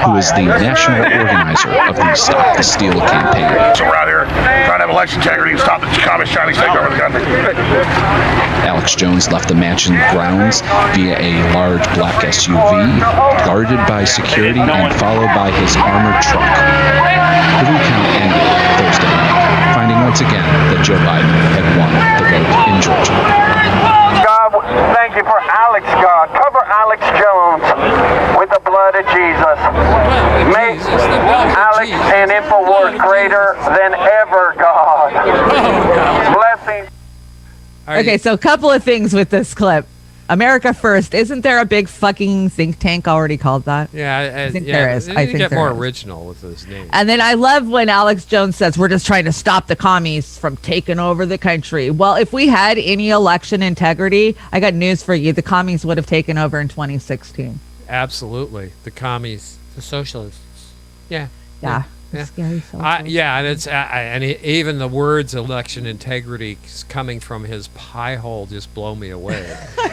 who is the national organizer of the Stop the Steal campaign. So we're out here trying to have election integrity and stop the communist Chinese takeover of the country. Alex Jones left the mansion grounds via a large black SUV, guarded by security and followed by his armored truck. The recount ended Thursday night, finding once again that Joe Biden had won the vote in Georgia. God, thank you for Alex, God. Cover Alex Jones with the blood of Jesus. Make Alex and InfoWars greater than ever, God. Blessings. Okay, so a couple of things with this clip. America First. Isn't there a big fucking think tank already called that? Yeah, I think there is. I think get there more is. original with those names. And then I love when Alex Jones says we're just trying to stop the commies from taking over the country. Well, if we had any election integrity, I got news for you. The commies would have taken over in 2016. Absolutely, the commies, the socialists. Yeah. Yeah. Scary yeah, and it's and even the words election integrity coming from his pie hole just blow me away.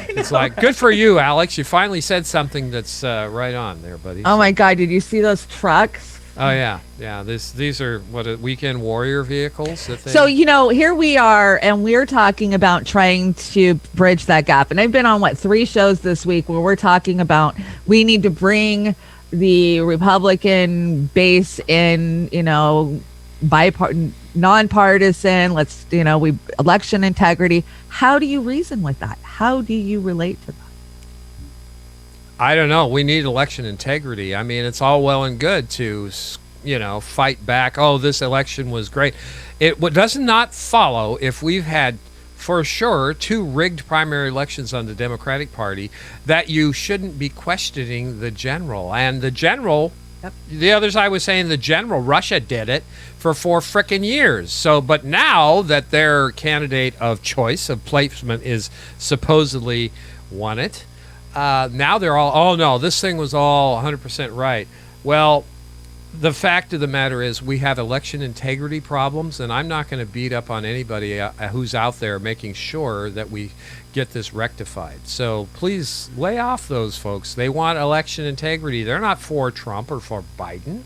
It's like, good for you, Alex. You finally said something that's right on there, buddy. Oh my God! Did you see those trucks? Oh yeah. These are weekend warrior vehicles. So here we are, and we're talking about trying to bridge that gap. And I've been on 3 shows this week where we're talking about we need to bring the Republican base in, nonpartisan. Let's, we election integrity. How do you reason with that? How do you relate to that? I don't know. We need election integrity. I mean, it's all well and good to, fight back. Oh, this election was great. It does not follow if we've had, for sure, 2 rigged primary elections on the Democratic Party that you shouldn't be questioning the general. And the general, the other side was saying the general, Russia did it for 4 frickin' years. So, but now that their candidate of choice, of placement, is supposedly won it, now they're all, oh no, this thing was all 100% right. Well, the fact of the matter is we have election integrity problems, and I'm not going to beat up on anybody who's out there making sure that we get this rectified. So please lay off those folks. They want election integrity. They're not for Trump or for Biden.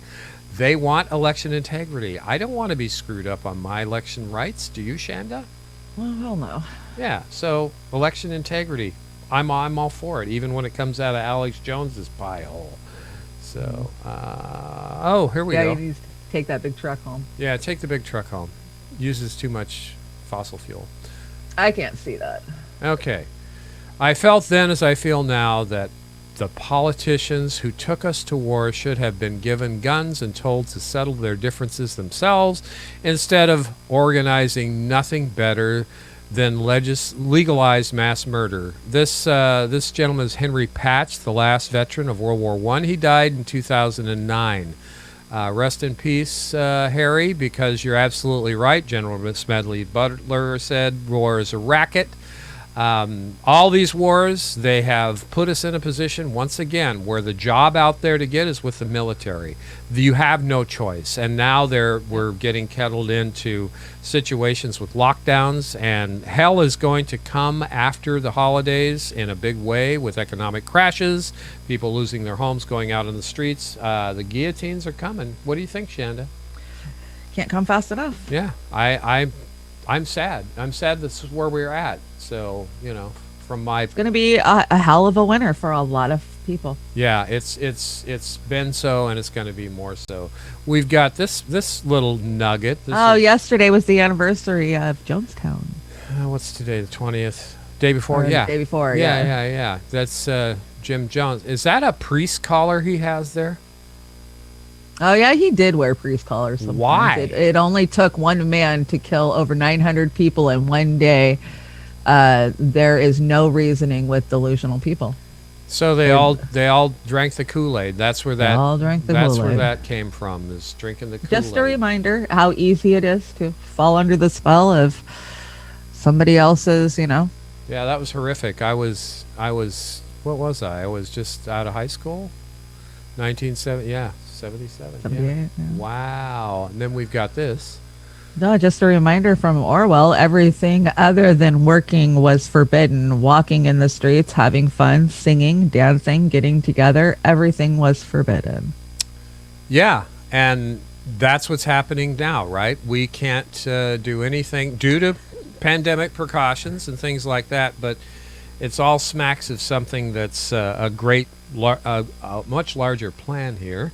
They want election integrity. I don't want to be screwed up on my election rights. Do you, Shanda? Well, hell no. Yeah, so election integrity. I'm all for it, even when it comes out of Alex Jones's pie hole. So, here we go. Yeah, you need to take that big truck home. Yeah, take the big truck home. Uses too much fossil fuel. I can't see that. Okay. I felt then, as I feel now, that the politicians who took us to war should have been given guns and told to settle their differences themselves instead of organizing nothing better than legalized mass murder. This gentleman is Henry Patch, the last veteran of World War I. He died in 2009. Rest in peace, Harry, because you're absolutely right. General Smedley Butler said war is a racket. All these wars, they have put us in a position, once again, where the job out there to get is with the military. You have no choice. And now we're getting kettled into situations with lockdowns, and hell is going to come after the holidays in a big way with economic crashes, people losing their homes, going out on the streets. The guillotines are coming. What do you think, Shanda? Can't come fast enough. Yeah, I'm sad. I'm sad this is where we're at. So, from my... It's going to be a hell of a winter for a lot of people. Yeah, it's been so, and it's going to be more so. We've got this little nugget. Yesterday was the anniversary of Jonestown. What's today, the 20th? Day before? Yeah. The day before, yeah. Yeah. That's Jim Jones. Is that a priest collar he has there? Oh, yeah, he did wear priest collars sometimes. Why? It only took one man to kill over 900 people in one day. There is no reasoning with delusional people. So they all drank the Kool-Aid. That's where that all drank the That's Kool-Aid. where that came from, is drinking the Kool-Aid. Just a reminder how easy it is to fall under the spell of somebody else's, Yeah, that was horrific. I was what was I? I was just out of high school. 1970, yeah. 77. 78, yeah. Wow. And then we've got this. No, just a reminder from Orwell, everything other than working was forbidden. Walking in the streets, having fun, singing, dancing, getting together, everything was forbidden. Yeah, and that's what's happening now, right? We can't do anything due to pandemic precautions and things like that, but it's all smacks of something that's a much larger plan here.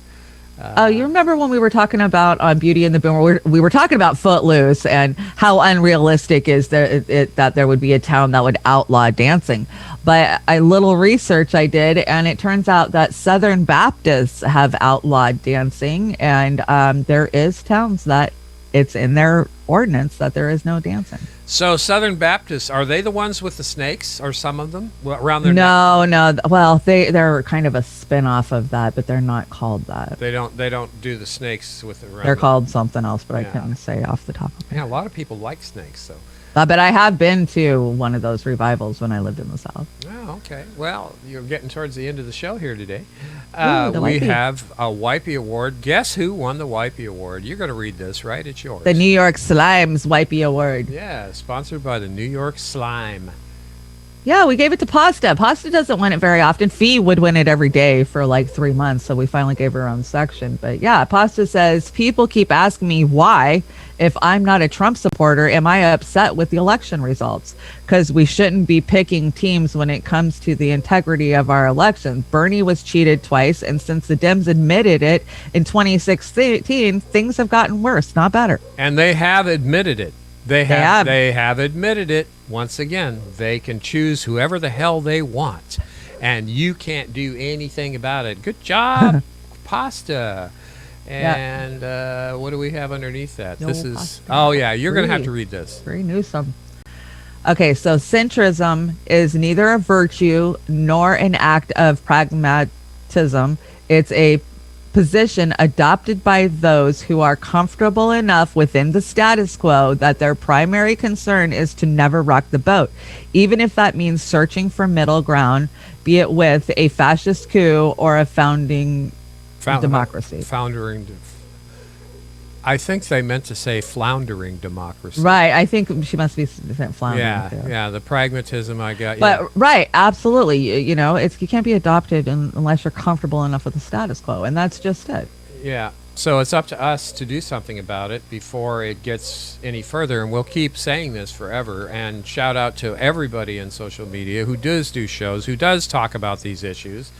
You remember when we were talking about on Beauty and the Boom, we were talking about Footloose and how unrealistic is that there would be a town that would outlaw dancing. But a little research I did, and it turns out that Southern Baptists have outlawed dancing, and there is towns that it's in their ordinance that there is no dancing. So Southern Baptists, are they the ones with the snakes, or some of them around their No. Well, they're kind of a spin-off of that, but they're not called that. They don't do the snakes with it around. They're called something else, but I couldn't say off the top of my head. Yeah, a lot of people like snakes, though. But I have been to one of those revivals when I lived in the South. Oh, okay. Well, you're getting towards the end of the show here today. The we Wipey. have a Wipey Award. Guess who won the Wipey Award? You're going to read this, right? It's yours. The New York Slimes Wipey Award. Yeah, sponsored by the New York Slime. Yeah, we gave it to Pasta. Pasta doesn't win it very often. Fee would win it every day for like 3 months, so we finally gave her own section. But yeah, Pasta says, people keep asking me why if I'm not a Trump supporter, am I upset with the election results? Because we shouldn't be picking teams when it comes to the integrity of our elections. Bernie was cheated twice, and since the Dems admitted it in 2016, things have gotten worse, not better. And they have admitted it. They have admitted it. Once again, they can choose whoever the hell they want, and you can't do anything about it. Good job, pasta. And what do we have underneath that? This is pasta. Oh yeah, you're going to have to read this. Very Newsom. Okay, so centrism is neither a virtue nor an act of pragmatism. It's a position adopted by those who are comfortable enough within the status quo that their primary concern is to never rock the boat, even if that means searching for middle ground, be it with a fascist coup or a founding democracy. I think they meant to say floundering democracy. Right. I think she must be floundering. Yeah. The pragmatism I got. But right, absolutely. You know, you can't be adopted unless you're comfortable enough with the status quo, and that's just it. Yeah. So it's up to us to do something about it before it gets any further, and we'll keep saying this forever. And shout out to everybody in social media who does do shows, who does talk about these issues,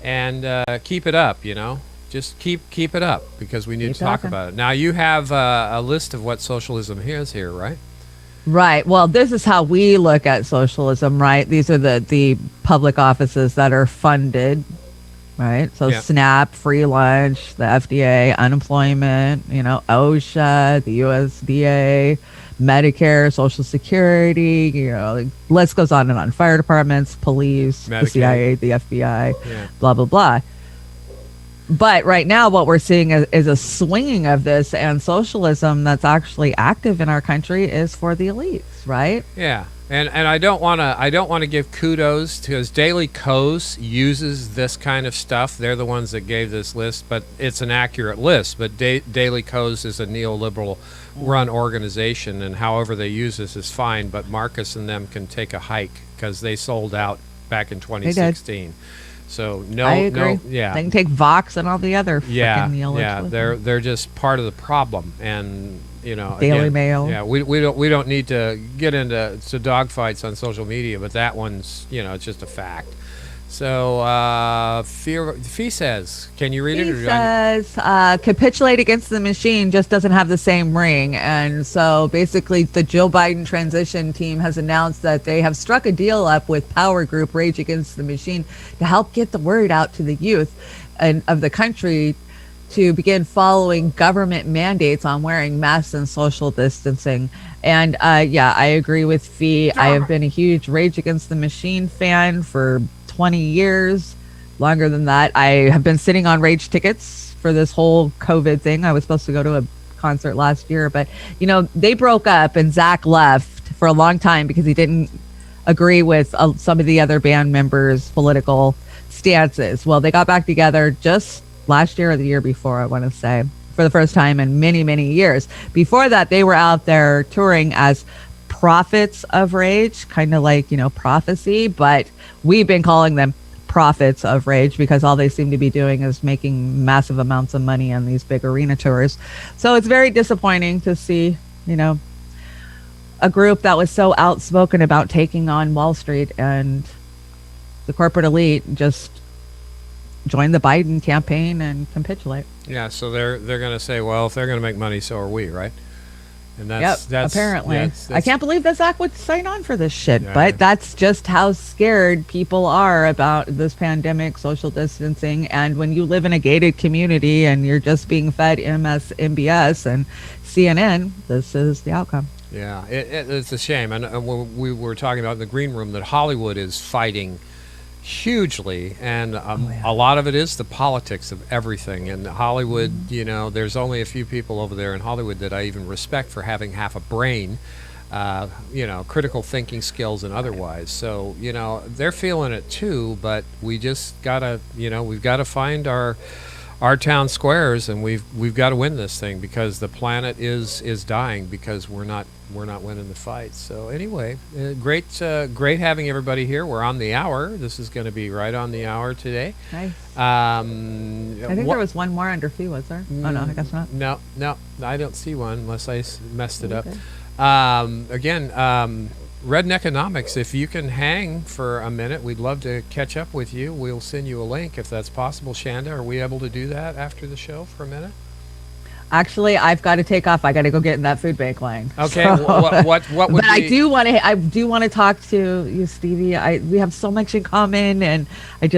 and keep it up. You know. Just keep it up, because we need to talk about it. Now, you have a list of what socialism is here, right? Right. Well, this is how we look at socialism, right? These are the public offices that are funded, right? So SNAP, free lunch, the FDA, unemployment, OSHA, the USDA, Medicare, Social Security, the list goes on and on. Fire departments, police, Medicaid, the CIA, the FBI, blah, blah, blah. But right now, what we're seeing is a swinging of this, and socialism that's actually active in our country is for the elites, right? Yeah, and I don't want to give kudos to, because Daily Kos uses this kind of stuff. They're the ones that gave this list, but it's an accurate list. But Daily Kos is a neoliberal run organization, and however they use this is fine. But Marcus and them can take a hike because they sold out back in 2016. So I agree. They can take Vox and all the other they're just part of the problem, and Daily Mail. Yeah, we don't need to get into dogfights on social media, but that one's it's just a fact. So Fee says, can you read it? He says, capitulate against the machine just doesn't have the same ring. And so basically the Joe Biden transition team has announced that they have struck a deal up with power group Rage Against the Machine to help get the word out to the youth of the country to begin following government mandates on wearing masks and social distancing. And I agree with Fee. I have been a huge Rage Against the Machine fan for 20 years, longer than that. I have been sitting on Rage tickets for this whole COVID thing. I was supposed to go to a concert last year, but they broke up and Zach left for a long time because he didn't agree with some of the other band members' political stances. Well, they got back together just last year or the year before, I want to say, for the first time in many, many years. Before that, they were out there touring as Prophets of Rage, kind of like, prophecy, but we've been calling them Prophets of Rage because all they seem to be doing is making massive amounts of money on these big arena tours. So it's very disappointing to see, a group that was so outspoken about taking on Wall Street and the corporate elite just join the Biden campaign and capitulate. Yeah, so they're going to say, well, if they're going to make money, so are we, right? And that's apparently. That's, I can't believe that Zach would sign on for this shit, but that's just how scared people are about this pandemic, social distancing, and when you live in a gated community and you're just being fed MSNBS and CNN, this is the outcome. Yeah, it's a shame. And we were talking about in the green room that Hollywood is fighting hugely, and a lot of it is the politics of everything. And Hollywood, there's only a few people over there in Hollywood that I even respect for having half a brain, critical thinking skills and otherwise. So, they're feeling it too, but we just gotta, we've got to find our our town squares, and we've got to win this thing because the planet is dying because we're not winning the fight. So anyway, great having everybody here. We're on the hour. This is going to be right on the hour today. Nice. I think there was one more under fee, was there? Oh no, I guess not. No, I don't see one unless I messed it up. Again, Redneckonomics, if you can hang for a minute, we'd love to catch up with you. We'll send you a link if that's possible. Shanda, are we able to do that after the show for a minute? Actually, I've got to take off. I got to go get in that food bank line. Okay, so, what would but I do want to talk to you, Stevie. We have so much in common, and I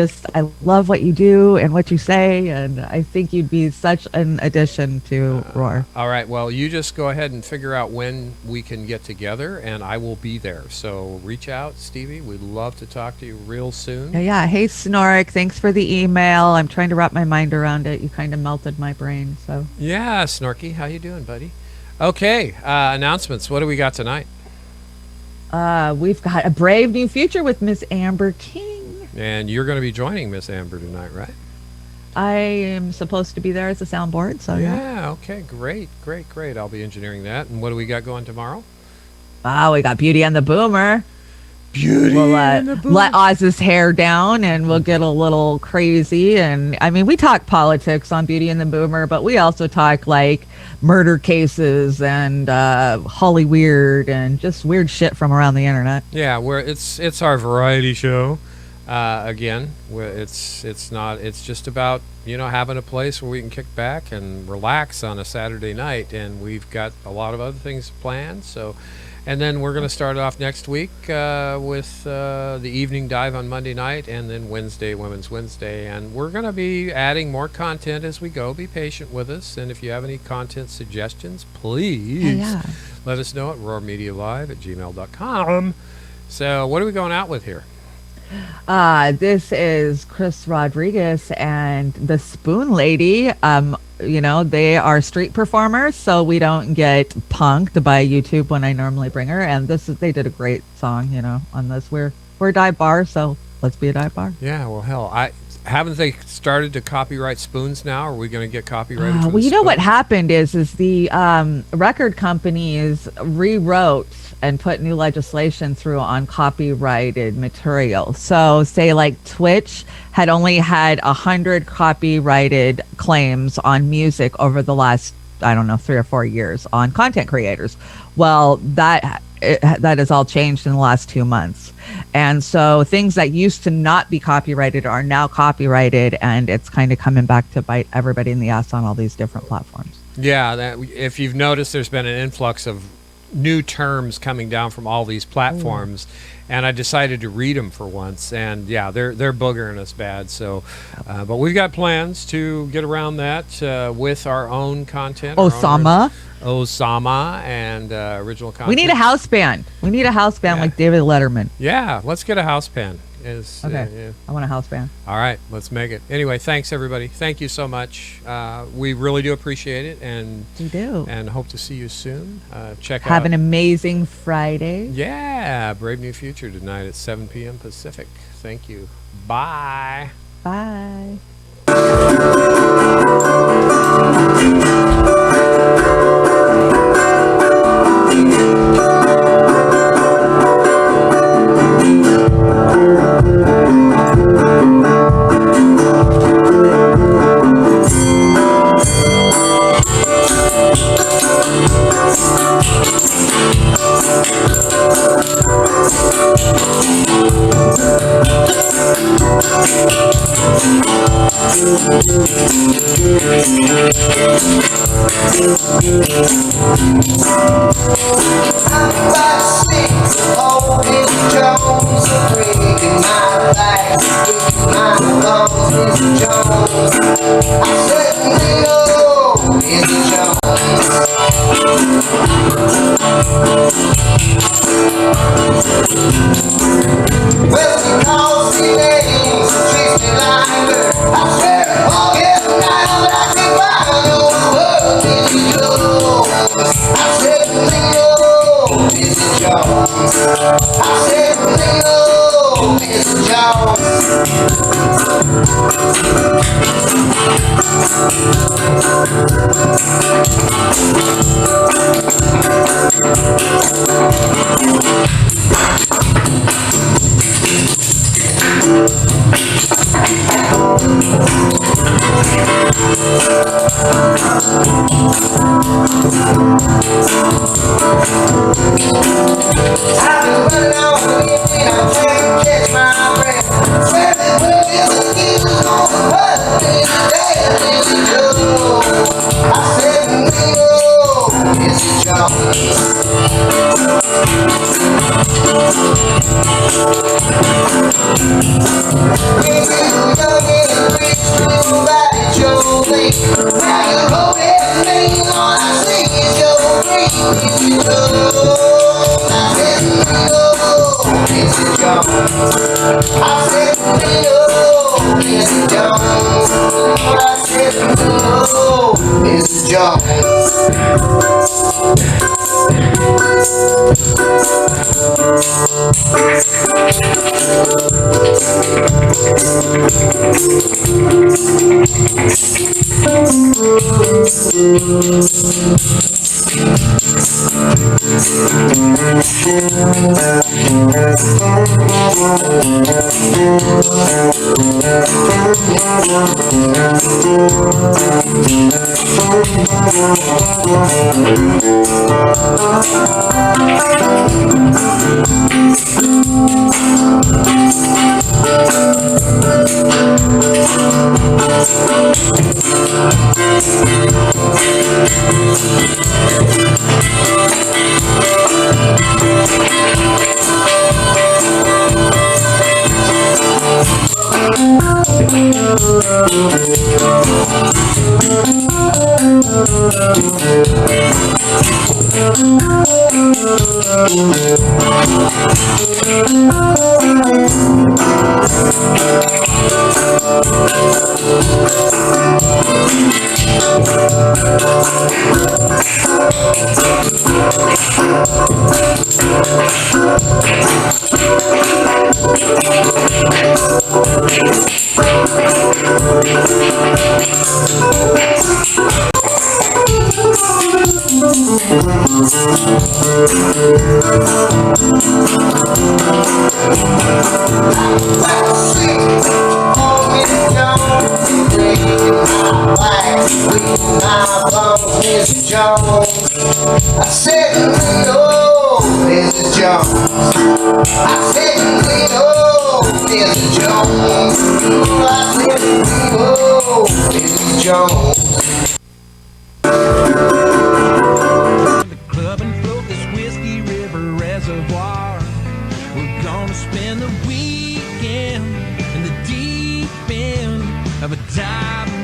love what you do and what you say, and I think you'd be such an addition to Roar. All right, well, you just go ahead and figure out when we can get together, and I will be there. So reach out, Stevie. We'd love to talk to you real soon. Yeah. Hey, Snorik, thanks for the email. I'm trying to wrap my mind around it. You kind of melted my brain. So yeah. Snorky, how you doing, buddy? Okay, announcements. What do we got tonight? We've got a brave new future with Miss Amber King. And you're going to be joining Miss Amber tonight, right? I am supposed to be there as a soundboard, so yeah. Okay, great. I'll be engineering that. And what do we got going tomorrow? We got Beauty and the Boomer. We'll let Oz's hair down and we'll get a little crazy. And I mean, we talk politics on Beauty and the Boomer, but we also talk like murder cases and Holly Weird and just weird shit from around the internet. Yeah, it's our variety show. Again, it's just about having a place where we can kick back and relax on a Saturday night, and we've got a lot of other things planned. So. And then we're going to start off next week with the evening dive on Monday night, and then Wednesday, Women's Wednesday. And we're going to be adding more content as we go. Be patient with us. And if you have any content suggestions, please let us know at roarmedialive@gmail.com. So what are we going out with here? This is Chris Rodriguez and the Spoon Lady. They are street performers, so we don't get punked by YouTube when I normally bring her. And they did a great song, on this. We're a dive bar, so let's be a dive bar. Yeah, well, hell, haven't they started to copyright spoons now? Are we going to get copyrighted? Well, what happened is the record companies rewrote and put new legislation through on copyrighted material. So say like Twitch had only had 100 copyrighted claims on music over the last, 3 or 4 years on content creators. Well, that has all changed in the last 2 months. And so things that used to not be copyrighted are now copyrighted, and it's kind of coming back to bite everybody in the ass on all these different platforms. Yeah, if you've noticed, there's been an influx of new terms coming down from all these platforms, and I decided to read them for once, and yeah, they're boogering us bad. So but we've got plans to get around that with our own content. Osama and original content. We need a house band. Like David Letterman. Yeah, let's get a house band. Okay. I want a house band. All right, let's make it. Anyway, thanks everybody. Thank you so much. We really do appreciate it, and we do. And hope to see you soon. Have an amazing Friday. Yeah, Brave New Future tonight at 7 p.m. Pacific. Thank you. Bye. Bye. Mr. Jones. I said, no, Mrs. Jones. I said, no, Mrs. Mrs. Jones. I said, no, Mrs. Jones. I said, no, Mrs. Jones. I said, no, Mrs. Jones. The club and float this Whiskey River Reservoir. We're gonna spend the weekend in the deep end of a dive